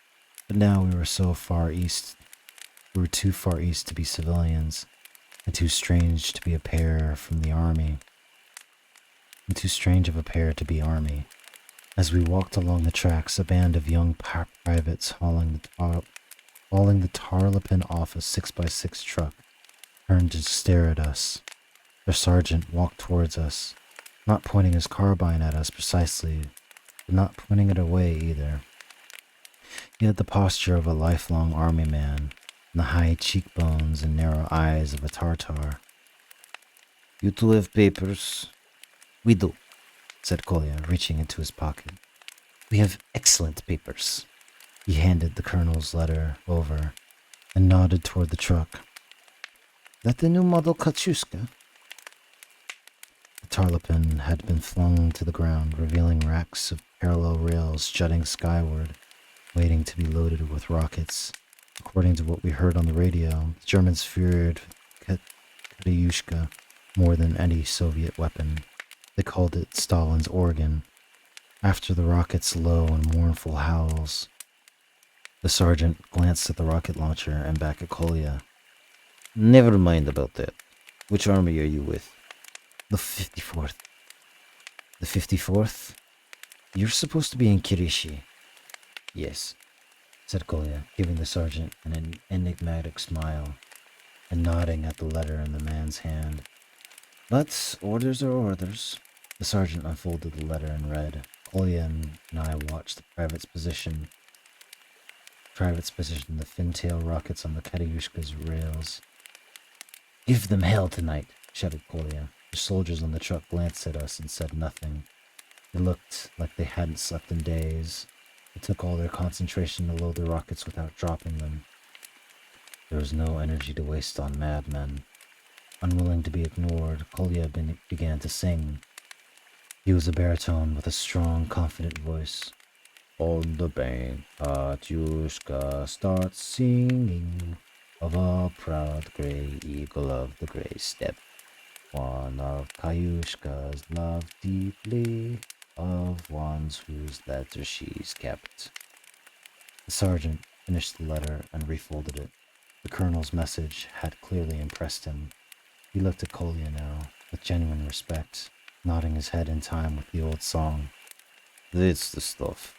but now we were so far east. We were too far east to be civilians, and too strange to be a pair from the army. And too strange of a pair to be army. As we walked along the tracks, a band of young privates hauling the Tarleton off a 6x6 truck turned to stare at us. Their sergeant walked towards us, not pointing his carbine at us precisely, but not pointing it away either. He had the posture of a lifelong army man, and the high cheekbones and narrow eyes of a Tartar. "You two have papers?" "We do," said Kolya, reaching into his pocket. "We have excellent papers." He handed the colonel's letter over and nodded toward the truck. "That the new model Katyushka?" The tarleton had been flung to the ground, revealing racks of parallel rails jutting skyward, waiting to be loaded with rockets. According to what we heard on the radio, the Germans feared Katyushka more than any Soviet weapon. They called it Stalin's organ, after the rocket's low and mournful howls. The sergeant glanced at the rocket launcher and back at Kolya. "Never mind about that. Which army are you with?" "The 54th. "The 54th? You're supposed to be in Kirishi." "Yes," said Kolya, giving the sergeant an enigmatic smile and nodding at the letter in the man's hand. "But orders are orders." The sergeant unfolded the letter and read. Kolya and I watched the private's position the fin-tail rockets on the Katyushka's rails. "Give them hell tonight," shouted Kolya. The soldiers on the truck glanced at us and said nothing. They looked like they hadn't slept in days. It took all their concentration to load the rockets without dropping them. There was no energy to waste on madmen. Unwilling to be ignored, Kolya began to sing. He was a baritone with a strong, confident voice. On the bank, Katyushka starts singing of a proud gray eagle of the gray steppe. One of Kayushka's loved deeply, of ones whose letter she's kept. The sergeant finished the letter and refolded it. The colonel's message had clearly impressed him. He looked at Kolya now, with genuine respect, nodding his head in time with the old song. That's the stuff.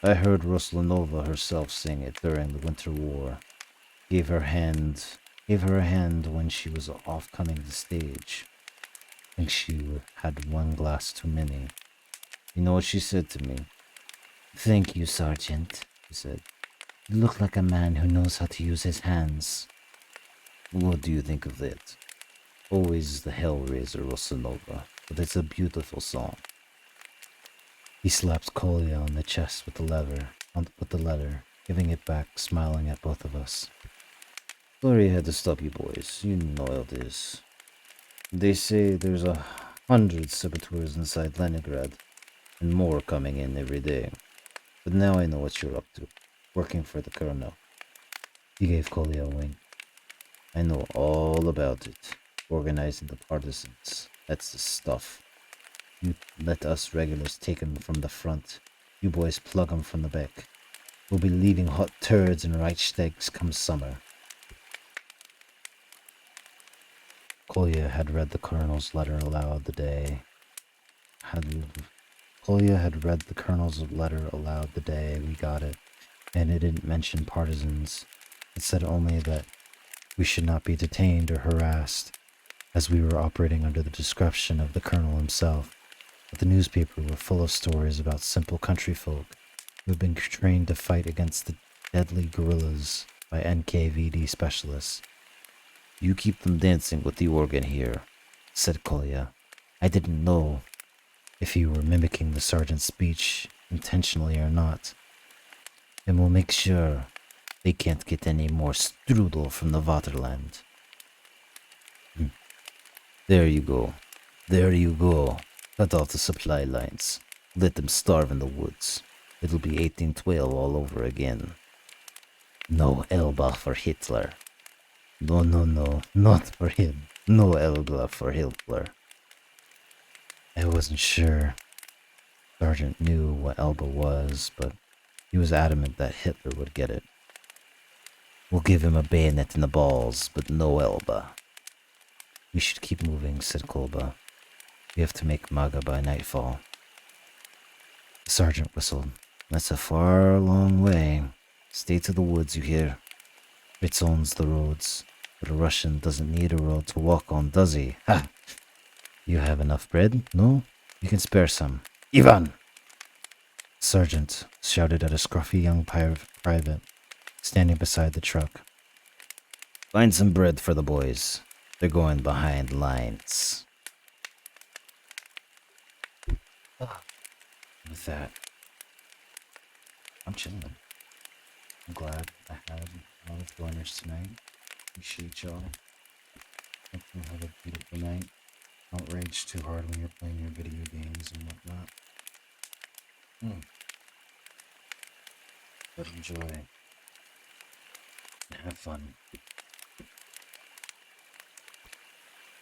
I heard Ruslanova herself sing it during the Winter War. Gave her a hand when she was off coming the stage. I think she had one glass too many. You know what she said to me? Thank you, Sergeant, she said. You look like a man who knows how to use his hands. What do you think of that? Always the Hellraiser Ruslanova, but it's a beautiful song. He slaps Kolya on the chest with the letter, giving it back, smiling at both of us. Sorry I had to stop you boys. You know how it is. They say there's 100 saboteurs inside Leningrad, and more coming in every day. But now I know what you're up to, working for the colonel. He gave Kolya a wink. I know all about it. Organizing the partisans. That's the stuff. You let us regulars take 'em from the front. You boys plug 'em from the back. We'll be leaving hot turds in Reichstags come summer. Kolya had read the colonel's letter aloud Kolya had read the colonel's letter aloud the day we got it, and it didn't mention partisans. It said only that we should not be detained or harassed, as we were operating under the discretion of the colonel himself. But the newspaper were full of stories about simple country folk who had been trained to fight against the deadly guerrillas by NKVD specialists. You keep them dancing with the organ here, said Kolya. I didn't know if he were mimicking the sergeant's speech intentionally or not. And we'll make sure they can't get any more strudel from the Vaterland. There you go. There you go. Cut off the supply lines. Let them starve in the woods. It'll be 1812 all over again. No Elba for Hitler. No, not for him. No Elba for Hitler. I wasn't sure. Sergeant knew what Elba was, but he was adamant that Hitler would get it. We'll give him a bayonet in the balls, but no Elba. We should keep moving, said Kolba. We have to make Maga by nightfall. The sergeant whistled. That's a far, long way. Stay to the woods, you hear? Fritz owns the roads, but a Russian doesn't need a road to walk on, does he? Ha! You have enough bread? No? You can spare some. Ivan! The sergeant shouted at a scruffy young private standing beside the truck. Find some bread for the boys. They're going behind lines. With that, I'm chilling. I'm glad I had a lot of joiners tonight. Appreciate y'all. Hope you have a beautiful night. Don't rage too hard when you're playing your video games and whatnot. But enjoy. And have fun.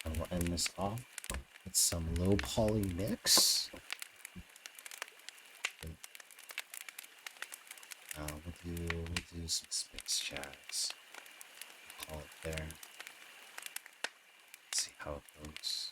I will end this off with some low poly mix. We'll do some Spix Jazz. Call it there. See how it goes.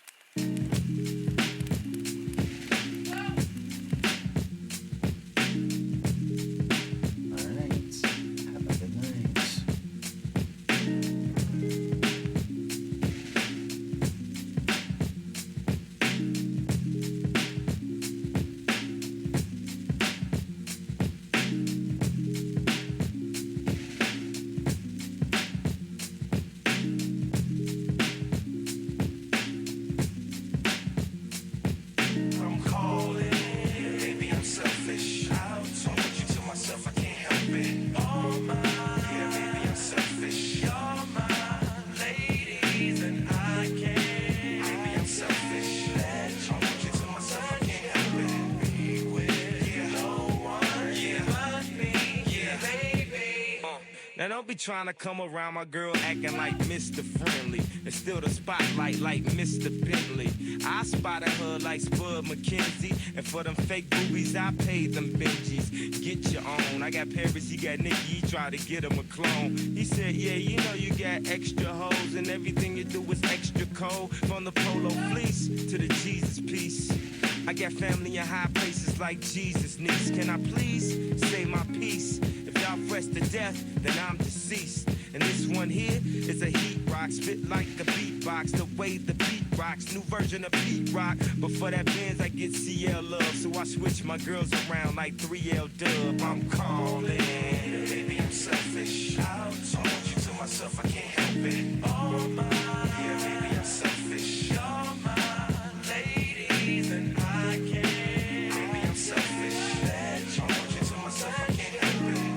don't be trying to come around my girl acting like Mr. Friendly. It's still the spotlight like Mr. Bentley. I spotted her like Spud McKenzie. And for them fake boobies, I paid them Benjis. Get your own. I got Paris, he got Nicky, he tried to get him a clone. He said, yeah, you know you got extra hoes and everything you do is extra cold. From the polo fleece to the Jesus piece. I got family in high places like Jesus niece. Can I please say my piece? If y'all fresh to death, then I'm deceased. And this one here is a heat rock, spit like a beatbox, the way the beat rocks, new version of beat rock. But for that Benz, I get CL love, so I switch my girls around like 3L Dub. I'm calling, baby, I'm selfish. I told you to myself, I can't help it. Oh my, yeah, baby, I'm selfish. You're my ladies, and I can't. Baby, I'm selfish. I told you to myself, I can't help it.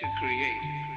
to create.